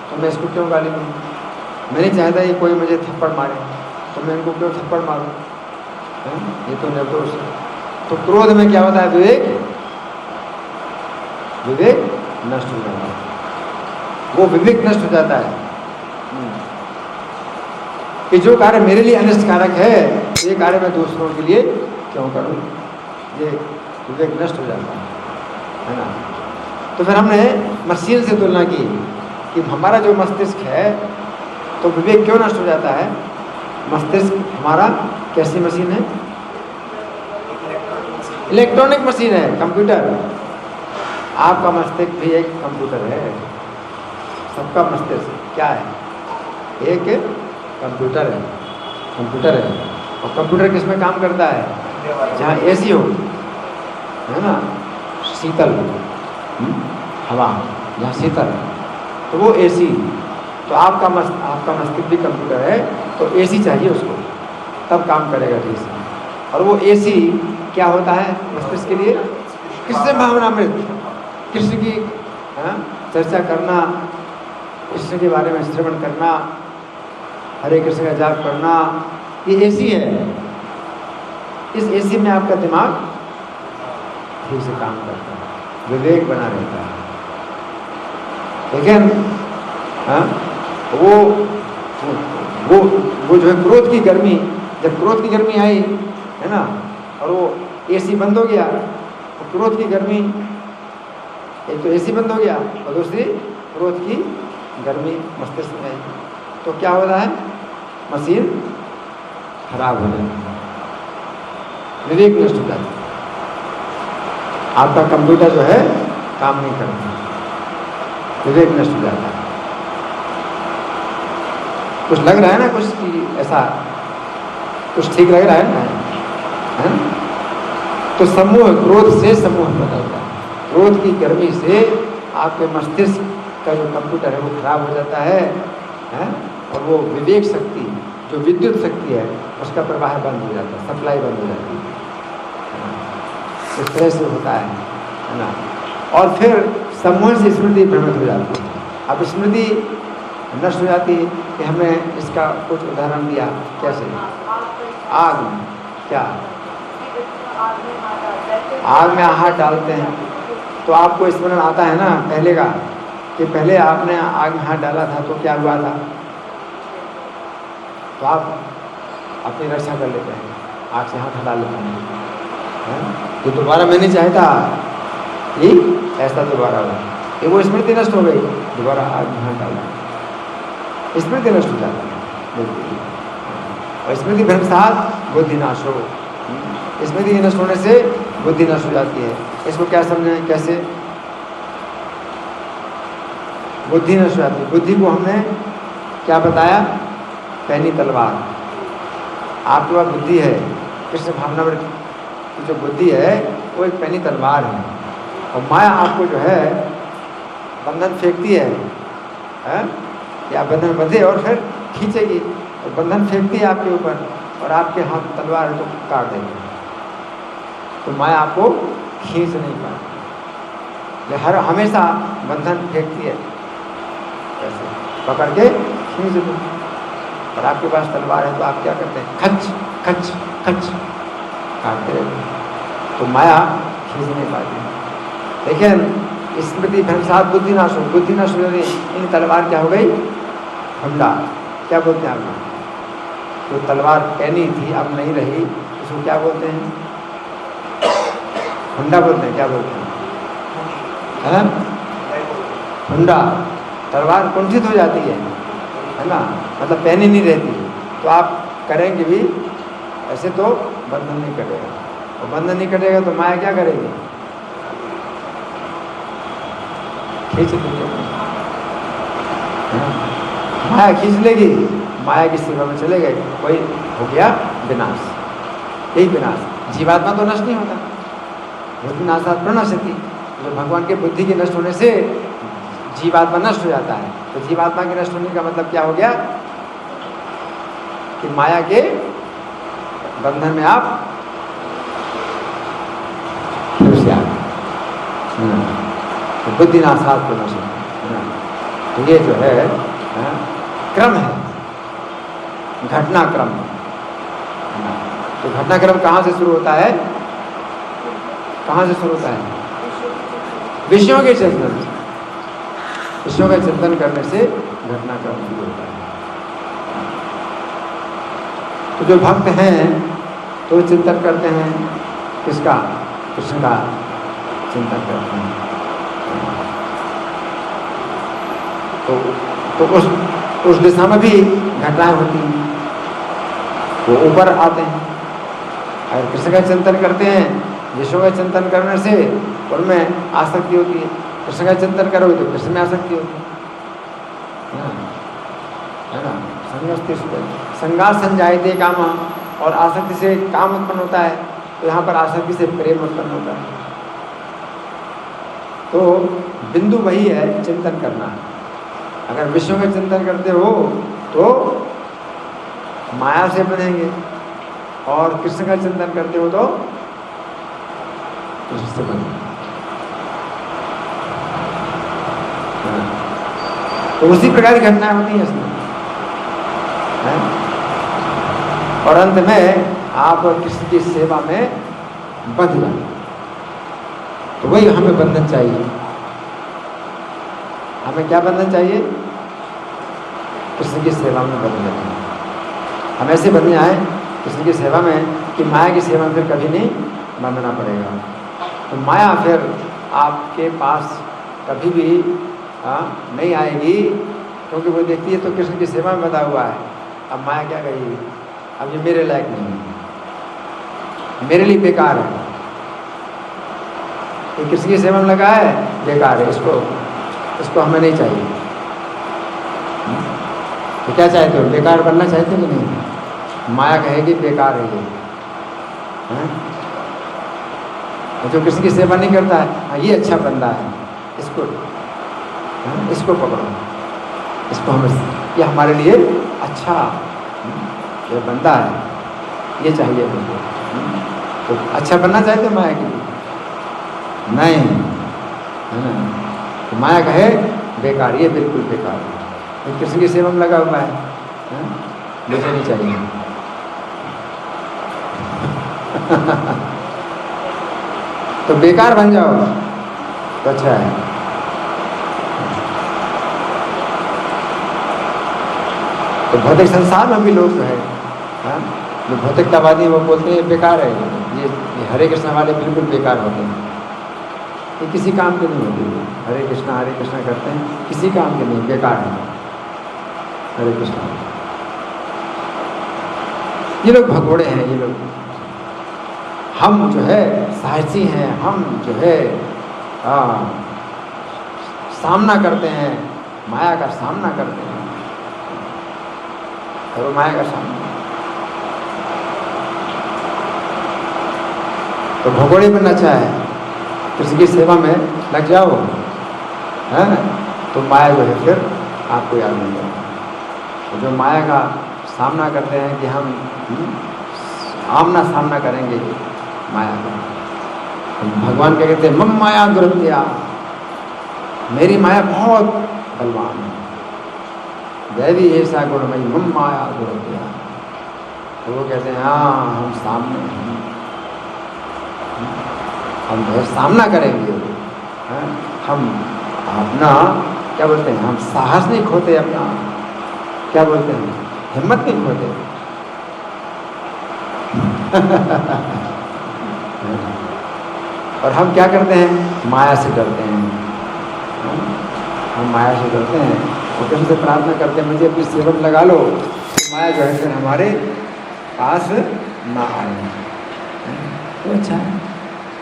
तो मैं इसको क्यों गाली दूँ? मैं नहीं चाहता कि कोई मुझे थप्पड़ मारे, तो मैं इनको क्यों थप्पड़ मारूँ? ये तो निर्दोष है। तो क्रोध में क्या होता है? विवेक नष्ट हो जाता है। वो विवेक नष्ट हो जाता है कि जो कार्य मेरे लिए अनिष्टकारक है ये कार्य मैं दूसरों के लिए क्यों करूं? ये विवेक नष्ट हो जाता है ना। तो फिर हमने मशीन से तुलना की कि हमारा जो मस्तिष्क है, तो विवेक क्यों नष्ट हो जाता है? मस्तिष्क हमारा कैसी मशीन है? इलेक्ट्रॉनिक मशीन है, कंप्यूटर। आपका मस्तिष्क भी एक कंप्यूटर है। सबका मस्तिष्क क्या है? एक कंप्यूटर है। कंप्यूटर है। और कंप्यूटर किस में काम करता है? जहाँ एसी हो, है ना, शीतल हवा, जहाँ शीतल, तो वो एसी। तो आपका मस्तिष्क भी कंप्यूटर है, तो एसी चाहिए उसको, तब काम करेगा ठीक से। और वो एसी क्या होता है मस्तिष्क के लिए? कृष्ण भावनामृत, कृष्ण की चर्चा करना, कृष्ण के बारे में श्रवण करना, हरे कृष्ण का जाप करना, ये एसी है। इस एसी में आपका दिमाग ठीक से काम करता है, विवेक बना रहता है। लेकिन वो जो है क्रोध की गर्मी, जब क्रोध की गर्मी आई, है ना, और वो एसी बंद हो गया, तो क्रोध की गर्मी, एक तो एसी बंद हो गया और दूसरी क्रोध की गर्मी मस्तिष्क में आई, तो क्या हो रहा है? मशीन खराब हो जाती है, विवेक नष्ट हो जाता है। आपका कंप्यूटर जो है काम नहीं करता, विवेक नष्ट हो जाता है। कुछ लग रहा है ना, कुछ की ऐसा कुछ ठीक लग रहा है ना, है? तो समूह, क्रोध से समूह बदलता है। क्रोध की गर्मी से आपके मस्तिष्क का जो कंप्यूटर है वो खराब हो जाता है, और वो विवेक शक्ति, जो विद्युत शक्ति है, उसका प्रवाह बंद हो जाता है, सप्लाई बंद हो जाती है। इस तरह से होता है ना। और फिर समूह से स्मृति भ्रमित हो जाती है। अब स्मृति नष्ट हो जाती है कि हमने इसका कुछ उदाहरण दिया, कैसे? आग में क्या? आग में हाथ डालते हैं तो आपको स्मरण आता है ना पहले का, कि पहले आपने आग में हाथ डाला था तो क्या हुआ था, तो आप अपनी रक्षा कर लेते हैं, आग से हाथ हटा लेते हैं। तो दोबारा मैं नहीं चाहता कि ऐसा दोबारा हो, ये वो स्मृति नष्ट हो गई, दोबारा आग में हाथ डाला, स्मृति नष्ट हो जाती है। और स्मृति भ्रंशात बुद्धि नाश हो, स्मृति नष्ट होने से बुद्धि नष्ट हो जाती है। इसको क्या समझें, कैसे बुद्धि नष्ट हो जाती है? बुद्धि को हमने क्या बताया? पैनी तलवार। आपके पास बुद्धि है, कृष्ण भावनामृत की जो बुद्धि है वो एक पैनी तलवार है, और माया आपको जो है बंधन फेंकती है, या बंधन बंधे और फिर खींचेगी, और बंधन फेंकती है आपके ऊपर, और आपके हाथ तलवार है तो काट देगी। तो माया आपको खींच नहीं पाती, हर हमेशा बंधन फेंकती है, ऐसे पकड़ के खींच दो। और आपके पास तलवार है तो आप क्या करते हैं? खच खच खच काटते रहते। तो माया खींच नहीं पाती। लेकिन स्मृति भ्रंशात बुद्धि नाश हो, बुद्धि नाश हो गई, इन तलवार क्या हो गई? हुंडा। क्या बोलते हैं आप? तो तलवार पैनी थी अब नहीं रही, उसको क्या बोलते हैं? हुंडा बोलते हैं। क्या बोलते हैं? हुंडा। तलवार कुंठित हो जाती है ना, मतलब पहनी नहीं रहती, तो आप करेंगे भी ऐसे तो बंधन नहीं कटेगा, और बंधन नहीं कटेगा तो माया क्या करेगी, खींच लेगी, माया खींच लेगी, माया की सेवा में चले गए, वही हो गया विनाश, यही विनाश। जीवात्मा तो नष्ट नहीं होता, बुद्धि नाशात् प्रणश्यति, तो भगवान के बुद्धि के नष्ट होने से जीवात्मा नष्ट हो जाता है। तो जीवात्मा के नष्ट होने का मतलब क्या हो गया कि माया के बंधन में आप फिर से आ गए, तो बुद्धि नाशात् प्रणश्यति। तो ये जो है क्रम है, घटनाक्रम। तो घटनाक्रम कहाँ से शुरू होता है, कहाँ से शुरू होता है, विषयों के चिंतन से, विषयों का चिंतन करने से घटनाक्रम शुरू होता है। तो जो भक्त हैं तो चिंतन करते हैं किसका, कृष्ण का चिंतन करते हैं। तो उस दिशा में भी घटनाएं होती हैं, वो ऊपर आते हैं। अगर कृष्ण का चिंतन करते हैं, विषयों का चिंतन करने से उनमें आसक्ति होती है, कृष्ण का चिंतन करोगे तो कृष्ण में आसक्ति होती है ना। संगात संजायते काम, और आसक्ति से काम उत्पन्न होता है, तो यहाँ पर आसक्ति से प्रेम उत्पन्न होता है। तो बिंदु वही है चिंतन करना। अगर विषयों का चिंतन करते हो तो माया से बनेंगे, और कृष्ण का चिंतन करते हो तो कृष्ण से बनेंगे। तो उसी प्रकार की घटनाएं होती हैं इसमें, और अंत में आप कृष्ण की सेवा में बंध जाए। तो वही हमें बंधन चाहिए। हमें क्या बंधन चाहिए, कृष्ण की सेवा में बंध जाए। हम ऐसे बंधे आए कृष्ण की सेवा में कि माया की सेवा में फिर कभी नहीं बंधना पड़ेगा। तो माया फिर आपके पास कभी भी नहीं आएगी, क्योंकि वो देखती है तो कृष्ण की सेवा में बंधा हुआ है। अब माया क्या कहेगी, अब ये मेरे लायक नहीं है, मेरे लिए बेकार है, ये कृष्ण की सेवा में लगा है, बेकार है, इसको हमें नहीं चाहिए। तो क्या चाहते हो, बेकार बनना चाहते हो कि नहीं? माया कहेगी बेकार है ये, जो कृष्ण की सेवा नहीं करता है, हाँ ये अच्छा बंदा है, इसको पकड़ो, इसको हमें, ये हमारे लिए अच्छा ये बंदा है, ये चाहिए मुझको। तो अच्छा बनना चाहते हो माया के लिए? नहीं, है ना। तो माया कहे बेकार, ये बिल्कुल बेकार है, कृष्ण की सेवा में लगा हुआ है, मुझे नहीं चाहिए। तो बेकार बन जाओ तो अच्छा है। तो भौतिक संसार में भी लोग जो है, जो भौतिकतावादी वो बोलते हैं बेकार है, ये हरे कृष्ण वाले बिल्कुल बेकार होते हैं, ये किसी काम के नहीं होते। हरे कृष्णा करते हैं, किसी काम के नहीं, बेकार है हरे कृष्णा। ये लोग भगोड़े हैं, ये लोग। हम जो है साहसी हैं, हम जो है सामना करते हैं, माया का सामना करते हैं, करो माया का सामना। तो भगोड़े बनना चाहे, कृष्ण की सेवा में लग जाओ, है ना, तो माया जो है फिर आपको याद नहीं करेगा। तो जो माया का सामना करते हैं कि हम आमना सामना करेंगे माया का, तो भगवान क्या कहते हैं, मम माया दुरत्या, मेरी माया बहुत बलवान है, दैवी ऐसा गुणमयी मम माया दुरत्या। तो वो कहते हैं हाँ हम सामने हैं, हम जो सामना करेंगे, हम अपना क्या बोलते हैं, हम साहस नहीं खोते, अपना क्या बोलते हैं, हिम्मत नहीं खोते। और हम क्या करते हैं, माया से डरते हैं। हम माया से डरते हैं और कृष्ण से प्रार्थना करते हैं मुझे अपनी सेवा में लगा लो, तो माया जो है फिर हमारे पास ना आए। तो अच्छा है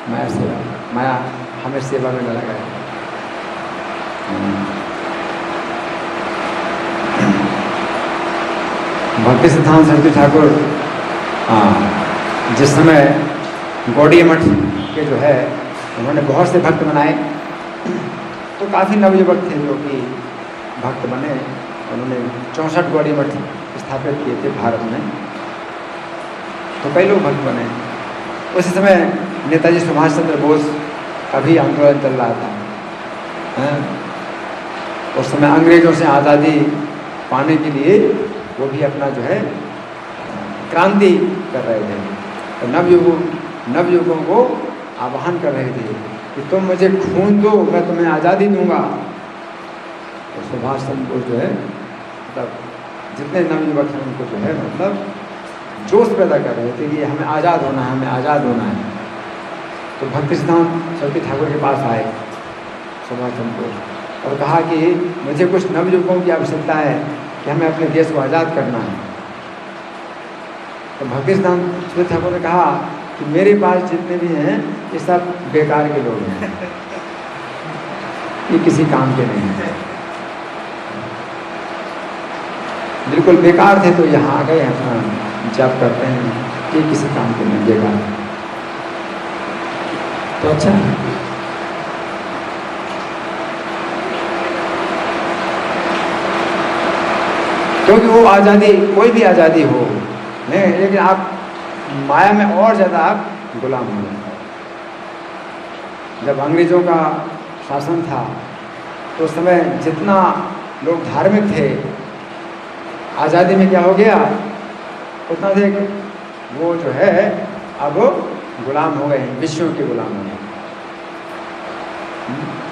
माया सेवा, माया हमें सेवा में न लगाए। भक्ति सिद्धांत सरस्वती ठाकुर जिस समय गौड़ीय मठ के जो है उन्होंने बहुत से भक्त बनाए, तो काफ़ी नवयुवक थे जो कि भक्त बने। उन्होंने 64 गौड़ीय मठ स्थापित किए थे भारत में, तो कई लोग भक्त बने। उसी समय नेताजी सुभाष चंद्र बोस का भी आंदोलन चल रहा था। उस समय अंग्रेजों से आज़ादी पाने के लिए वो भी अपना जो है क्रांति कर रहे थे, तो नवयुवकों को आह्वान कर रहे थे कि तुम मुझे खून दो, मैं तुम्हें आज़ादी दूंगा। तो सुभाष चंद्र बोस जो है मतलब जितने नवयुवक हैं उनको जो है मतलब जोश पैदा कर रहे थे कि हमें आज़ाद होना है, हमें आज़ाद होना है। तो भक्ति सिद्धांत सरस्वती ठाकुर के पास आए सुभाष चंद्र बोस और कहा कि मुझे कुछ नवयुवकों की आवश्यकता है कि हमें अपने देश को आज़ाद करना है। तो भक्ति सिद्धांत सरस्वती ठाकुर ने कहा कि मेरे पास जितने भी हैं ये सब बेकार के लोग हैं, ये किसी काम के नहीं हैं, बिल्कुल बेकार थे, तो यहाँ आ गए अपना जप करते हैं, ये किसी काम के नहीं, बेकार। तो अच्छा है। क्योंकि वो आज़ादी कोई भी आज़ादी हो नहीं, लेकिन आप माया में और ज़्यादा आप गुलाम हो गए। जब अंग्रेज़ों का शासन था तो उस समय जितना लोग धार्मिक थे, आज़ादी में क्या हो गया उतना देख वो जो है अब गुलाम हो गए, विषयों के गुलाम हो गए।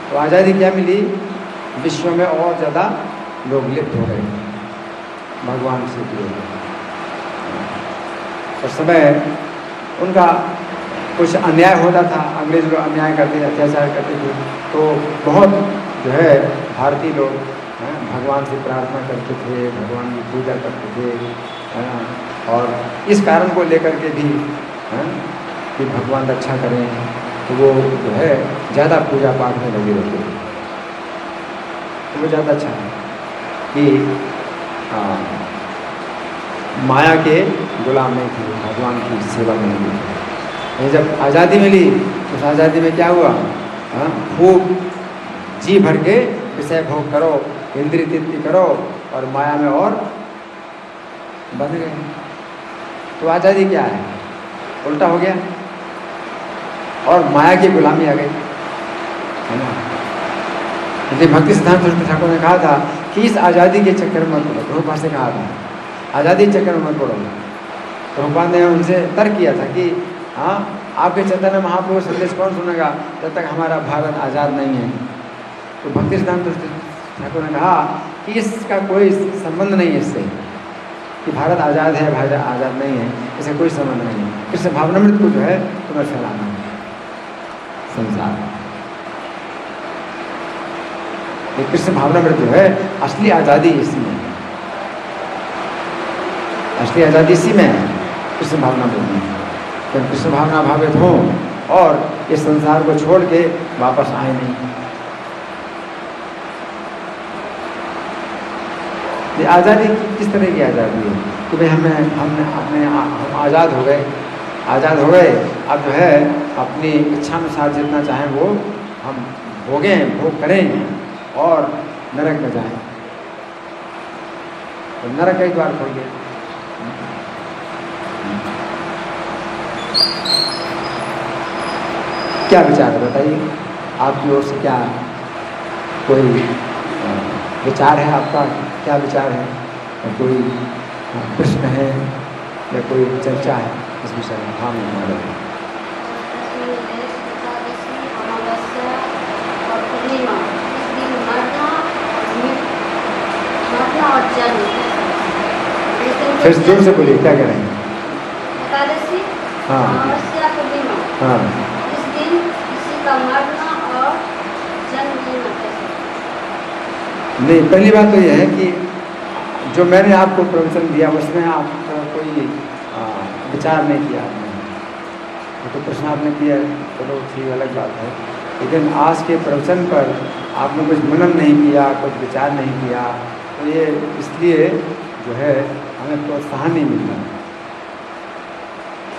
तो आज़ादी क्या मिली, विश्व में और ज़्यादा लोग लिप्त हो गए, भगवान से जुड़े। उस समय उनका कुछ अन्याय होता था, अंग्रेज लोग अन्याय करते थे, अत्याचार करते थे, तो बहुत जो है भारतीय लोग भगवान से प्रार्थना करते थे, भगवान की पूजा करते थे, और इस कारण को लेकर के भी कि भगवान रक्षा करें, तो वो जो है ज़्यादा पूजा पाठ में लगे रहते थे। तो वो ज़्यादा अच्छा है कि माया के गुलाम नहीं थे, भगवान की सेवा में लगे थे। जब आज़ादी मिली तो उस आज़ादी में क्या हुआ, खूब जी भर के विषय भोग करो, इंद्रिय तृप्ति करो और माया में और बंध गए। तो आज़ादी क्या है, उल्टा हो गया और माया की गुलामी आ गई, है ना। इसलिए भक्ति सिद्धांत सरस्वती ठाकुर ने कहा था कि इस आज़ादी के चक्कर में मत पड़ो। प्रभुपाद से कहा था आज़ादी के चक्कर में मत पड़ो। प्रभुपाद ने उनसे तर्क किया था कि हाँ, आपके चैतन्य महाप्रभु संदेश कौन सुनेगा जब तक हमारा भारत आज़ाद नहीं है। तो भक्ति सिद्धांत सरस्वती ठाकुर ने कहा कि इसका कोई संबंध नहीं है इससे कि भारत आज़ाद है, भारत आज़ाद नहीं है, इससे कोई संबंध नहीं है। कृष्ण भावनामृत को जो है तुम्हें फैलाना है संसार। ये कृष्ण भावनामृत जो है असली आज़ादी इसी में है, असली आज़ादी इसी में है, कृष्ण भावनामृत में। तो कृष्ण भावना भावित हों और इस संसार को छोड़ के वापस आए नहीं। ये आज़ादी किस तरह की आज़ादी है कि भाई हम आज़ाद हो गए, अब जो है अपनी इच्छानुसार जितना चाहें वो हम भोगें, भोग करें और नरक में जाएं। तो नरक का ही द्वार खोल गया। क्या विचार है बताइए, आपकी ओर से क्या कोई विचार है, आपका क्या विचार है, कोई प्रश्न है या कोई चर्चा है इस विषय में? हाँ मैडम। फिर जोर से बोलिए, क्या कह रहे हैं? एकादशी, हाँ अमावस्या, पूर्णिमा, हाँ, इस दिन किसी का मरना और जन्म लेना कैसे? नहीं, पहली बात तो यह है कि जो मैंने आपको प्रवचन दिया उसमें आप कोई विचार नहीं किया आपने। वो तो प्रश्न आपने किया है, चलो ठीक अलग बात है, लेकिन आज के प्रवचन पर आपने कुछ मनन नहीं किया, कुछ विचार नहीं किया, तो ये इसलिए जो है हमें प्रोत्साहन नहीं मिल रहा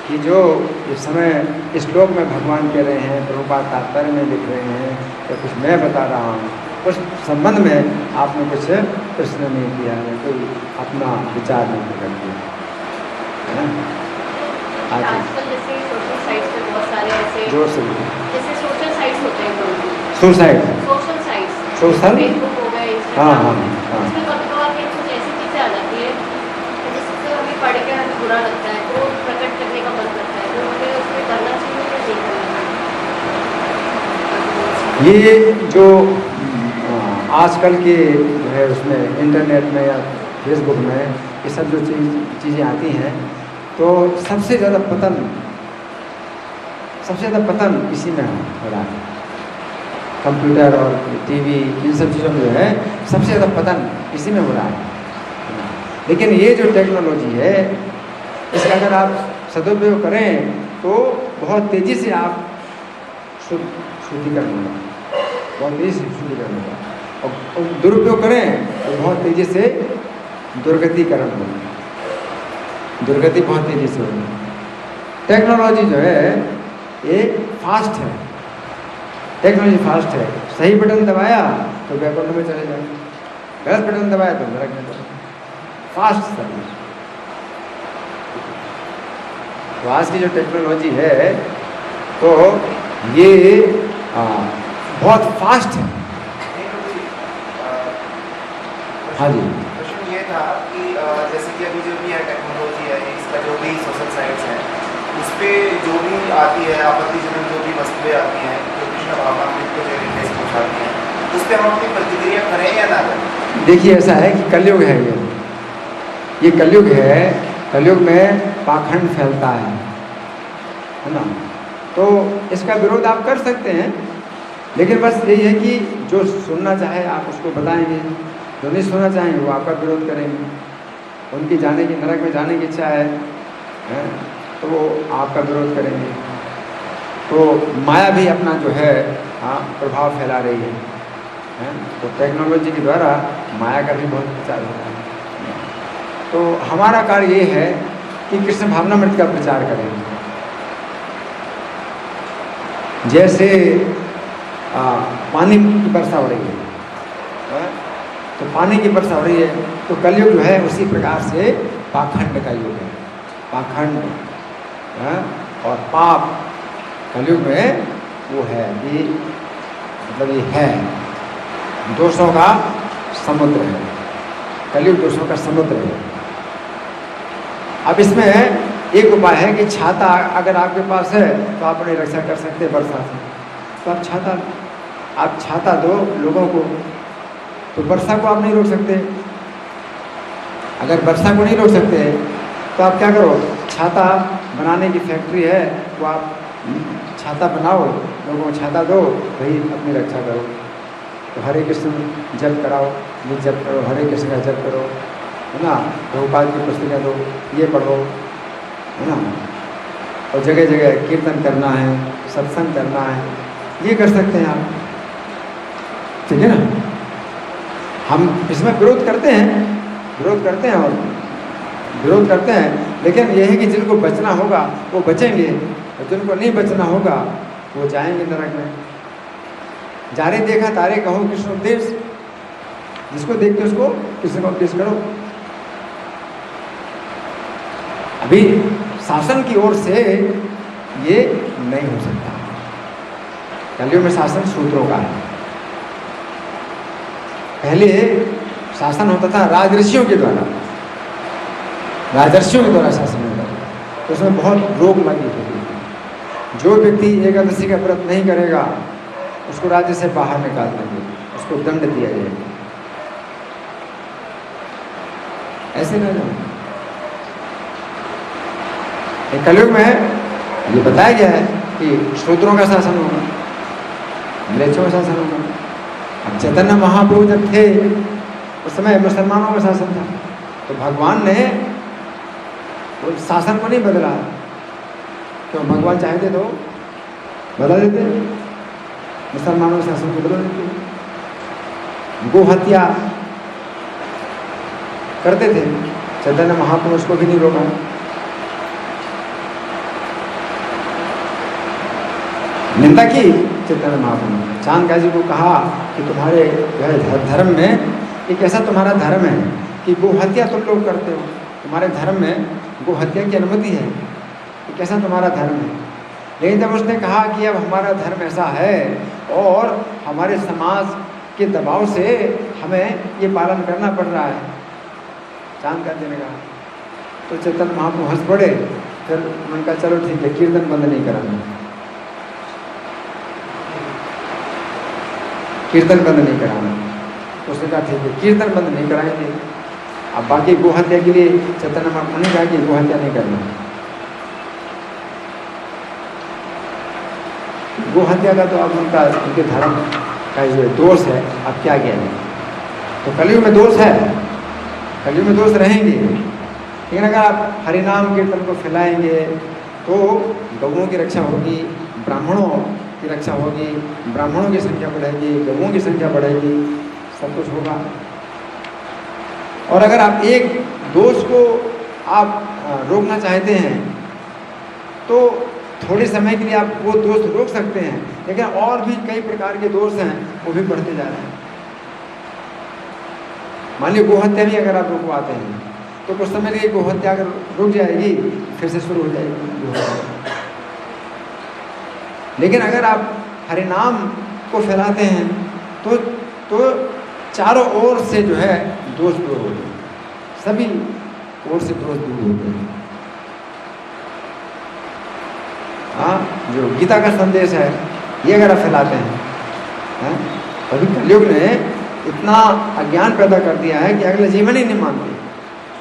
कि जो इस समय श्लोक में भगवान कह रहे हैं, प्रभुपाद तात्पर्य में लिख रहे हैं, या कुछ मैं बता रहा हूँ, उस संबंध में आपने कुछ प्रश्न नहीं किया है, कोई अपना विचार नहीं कर दिया, है ना? आजकल जैसे सोशल साइट्स पे बहुत सारे ऐसे जोर से जैसे सोशल साइट्स होते हैं कोई suicide, social sites, social, Facebook हो गए, हाँ इंस्टाग्राम, हाँ हाँ, उसमें कभी कभार के कुछ ऐसी चीज़ें आ जाती है जिससे हमें पढ़ के हमें बुरा लगता है, तो प्रकट करने का मन करता है, तो हमें उसमें करना चाहिए या नहीं करना चाहिए? ये जो आजकल के जो है उसमें इंटरनेट में या फेसबुक में ये सब जो चीज़ें आती हैं, तो सबसे ज़्यादा पतन इसी में हो रहा है। कंप्यूटर और टीवी इन सब चीज़ों में जो है सबसे ज़्यादा पतन इसी में हो रहा है। लेकिन ये जो टेक्नोलॉजी है, इसका अगर आप सदुपयोग करें तो बहुत तेज़ी से आप शुद्धिकरण होगा, बहुत तेज़ी से शुद्धिकरण होगा, और दुरुपयोग करें तो बहुत तेज़ी से दुर्गतिकरण होगा, दुर्गति बहुत तेज़ी से होगी। टेक्नोलॉजी जो है ये फास्ट है, टेक्नोलॉजी फास्ट है। सही बटन दबाया तो बैकवर्ड में चले जाए, गलत बटन दबाया तो नरक में चले जाए, फास्ट सर्विस। तो आज की जो टेक्नोलॉजी है तो ये बहुत फास्ट है। हाँ जी, क्वेश्चन ये था कि जैसे कि अभी जो भी है टेक्नोलॉजी है, इसका जो भी सोशल साइट्स है, उस पर जो भी आती है आपत्तिजनक जो भी वस्तुएं आती हैं, जो कृष्ण भावनामृत को जो रिक्वेस्ट पहुँचाती हैं, उस पर हम अपनी प्रतिक्रिया करें या ना करें? देखिए ऐसा है कि कलयुग है, ये कलयुग है, कलयुग में पाखंड फैलता है ना, तो इसका विरोध आप कर सकते हैं, लेकिन बस यही है कि जो सुनना चाहे आप उसको बताएंगे, जो नहीं सुनना चाहेंगे वो आपका विरोध करेंगे। उनकी जाने की, नरक में जाने की इच्छा है तो वो आपका विरोध करेंगे। तो माया भी अपना जो है प्रभाव फैला रही है, तो टेक्नोलॉजी के द्वारा माया का भी बहुत प्रचार होता है। तो हमारा कार्य ये है कि कृष्ण भावनामृत का प्रचार करें। जैसे पानी की वर्षा हो रही है, तो पानी की वर्षा हो रही है, तो कलयुग जो है उसी प्रकार से पाखंड का युग है। पाखंड और पाप कलयुग में वो है कि मतलब ये है दोषों का समुद्र है, कलयुग दोषों का समुद्र है। अब इसमें एक उपाय है कि छाता अगर आपके पास है तो आप अपनी रक्षा कर सकते हैं वर्षा से, तो आप छाता दो लोगों को, तो वर्षा को आप नहीं रोक सकते। अगर वर्षा को नहीं रोक सकते तो आप क्या करो, छाता बनाने की फैक्ट्री है, वो आप छाता बनाओ, लोगों को छाता दो, वही अपनी रक्षा करो। तो हरे कृष्ण जप कराओ, ये जप करो, हरे कृष्ण का जप करो, है ना, प्रभुपाद की पुस्तकें दो, ये पढ़ो, है ना, और जगह जगह कीर्तन करना है, सत्संग करना है, ये कर सकते हैं आप, ठीक है ना। हम इसमें विरोध करते हैं, लेकिन यह है कि जिनको बचना होगा वो बचेंगे, और जिनको नहीं बचना होगा वो जाएंगे नरक में। जारे देखा तारे कहो कृष्ण उपदेश, जिसको देखते उसको कृष्ण का उपदेश करो। अभी शासन की ओर से ये नहीं हो सकता, कलयुग में शासन सूत्रों का है। पहले शासन होता था राजर्षियों के द्वारा, शासन होता था, तो उसमें बहुत रोक लगी थी। जो व्यक्ति एकादशी का व्रत नहीं करेगा उसको राज्य से बाहर निकाल देंगे, उसको दंड दिया जाएगा। ऐसे ना जाओ। कलयुग में ये बताया गया है कि शूद्रों का शासन होगा, म्लेच्छों का शासन होगा, चैतन्य महाप्रभु जब थे उस समय मुसलमानों का शासन था, तो भगवान ने वो शासन को नहीं बदला। क्यों? भगवान चाहते तो बदल देते, मुसलमानों के शासन को बदल देते। गो हत्या करते थे, चैतन्य महाप्रभु उसको भी नहीं रोका। निंदा की चैतन्य महाप्रभु ने। चांद जी को कहा कि तुम्हारे धर्म में एक ऐसा तुम्हारा धर्म है कि गो हत्या तुम लोग करते हो, तुम्हारे धर्म में गो हत्या की अनुमति है, एक ऐसा तुम्हारा धर्म है। लेकिन जब उसने कहा कि अब हमारा धर्म ऐसा है और हमारे समाज के दबाव से हमें ये पालन करना पड़ रहा है, चांद जी ने कहा, तो चैतन्य महाप्रभु हंस पड़े। फिर उन्होंने कहा चलो ठीक है, कीर्तन बंद नहीं कराना, कीर्तन बंद नहीं कराना। तो उसने कहा ठीक है, कीर्तन बंद नहीं कराएंगे। अब बाकी गो हत्या के लिए चैतन्य महाप्रभु ने कहा कि गो हत्या नहीं करना। गो हत्या का तो अब उनके धर्म का जो दोष है, अब क्या किया जाए। तो कलयुग में दोष है, कलयुग में दोष रहेंगे, लेकिन अगर आप हरिनाम कीर्तन को फैलाएंगे तो गौओं की रक्षा होगी, ब्राह्मणों की रक्षा होगी, ब्राह्मणों की संख्या बढ़ेगी, गौओं की संख्या बढ़ेगी, सब कुछ होगा। और अगर आप एक दोष को आप रोकना चाहते हैं तो थोड़े समय के लिए आप वो दोष रोक सकते हैं, लेकिन और भी कई प्रकार के दोष हैं वो भी बढ़ते जा रहे हैं। मान लीजिए गोहत्या भी अगर आप रुकवाते हैं तो कुछ समय के लिए गोहत्या अगर रुक जाएगी, फिर से शुरू हो जाएगी। लेकिन अगर आप हरिनाम को फैलाते हैं तो चारों ओर से जो है दोष दूर होते हैं, सभी ओर से दोष दूर होते हैं। हाँ, जो गीता का संदेश है ये अगर आप फैलाते हैं, अभी कलयुग ने इतना अज्ञान पैदा कर दिया है कि अगला जीवन ही नहीं मानते।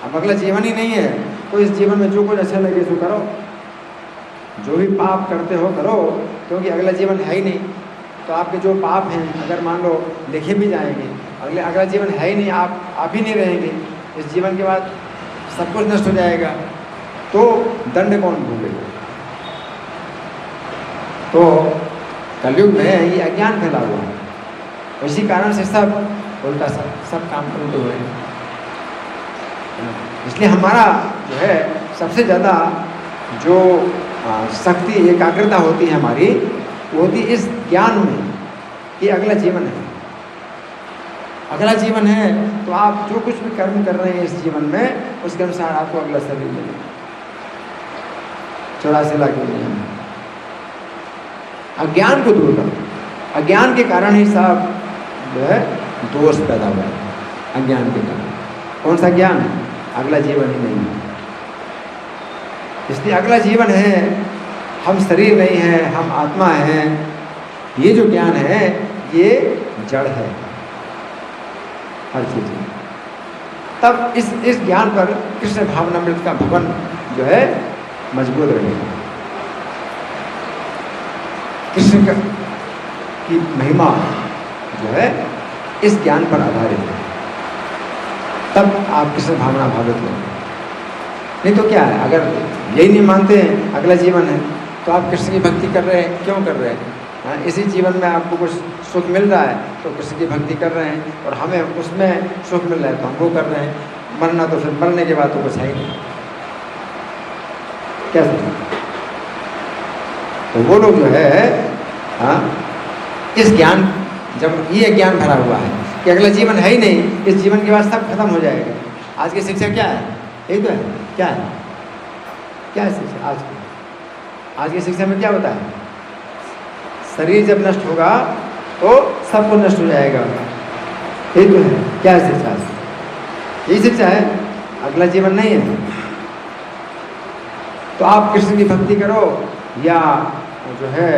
अब अगला जीवन ही नहीं है तो इस जीवन में जो कुछ अच्छा लगे सो करो, जो भी पाप करते हो करो, क्योंकि अगला जीवन है ही नहीं। तो आपके जो पाप हैं अगर मान लो लिखे भी जाएंगे, अगला जीवन है ही नहीं, आप ही नहीं रहेंगे, इस जीवन के बाद सब कुछ नष्ट हो जाएगा, तो दंड कौन भोगेगा। तो कलयुग में ये अज्ञान फैला हुआ है, इसी कारण से सब उल्टा सब काम उल्टे हुए हैं। इसलिए हमारा जो है सबसे ज़्यादा जो शक्ति एकाग्रता होती है हमारी, वो होती है इस ज्ञान में कि अगला जीवन है। अगला जीवन है तो आप जो कुछ भी कर्म कर रहे हैं इस जीवन में, उसके अनुसार आपको अगला शरीर मिलेगा। 84 लाख दुनिया में अज्ञान को दूर करो। अज्ञान के कारण ही सब जो है दोष पैदा हुआ है, अज्ञान के कारण। कौन सा ज्ञान? अगला जीवन ही नहीं है। इसलिए अगला जीवन है, हम शरीर नहीं है, हम आत्मा हैं, ये जो ज्ञान है ये जड़ है हर चीज। तब इस ज्ञान पर कृष्ण भावनामृत का भवन जो है मजबूत रहेगा। कृष्ण की महिमा जो है इस ज्ञान पर आधारित है, तब आप कृष्ण भावना भावित होंगे। नहीं तो क्या है, अगर यही नहीं मानते हैं अगला जीवन है तो आप कृष्ण की भक्ति कर रहे हैं, क्यों कर रहे हैं? हाँ, इसी जीवन में आपको कुछ सुख मिल रहा है तो कृष्ण की भक्ति कर रहे हैं, और हमें उसमें सुख मिल रहा है तो हम वो कर रहे हैं। मरना तो फिर मरने के बाद तो कुछ है ही नहीं, कैसे? तो वो लोग जो है हाँ, इस ज्ञान, जब ये ज्ञान भरा हुआ है कि अगला जीवन है ही नहीं, इस जीवन के बाद सब खत्म हो जाएगा। आज की शिक्षा क्या है? यही तो है। क्या है? क्या है शिक्षा आज की शिक्षा में क्या होता है? शरीर जब नष्ट होगा तो सब कुछ नष्ट हो जाएगा, यही तो है। क्या है शिक्षा? यही शिक्षा है, अगला जीवन नहीं है। तो आप कृष्ण की भक्ति करो या जो है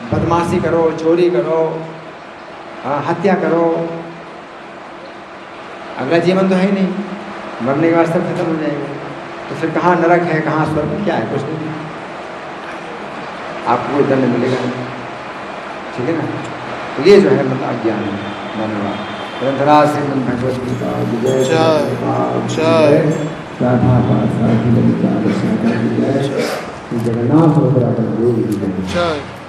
बदमाशी करो, चोरी करो, हत्या करो, अगला जीवन तो है ही नहीं, मरने के बाद सब खत्म हो जाएगा। तो फिर कहाँ नरक है, कहाँ स्वर्ग, क्या है? कुछ नहीं, आपको दंड मिलेगा, ठीक है ना। तो ये जो है मतलब अज्ञान है। धन्यवाद। ग्रंथराज श्रीमद् भगवत गीता की जय। शाखा पाठ शाखी ललिता शाखा की जय। श्री जगन्नाथ बलदेव की जय।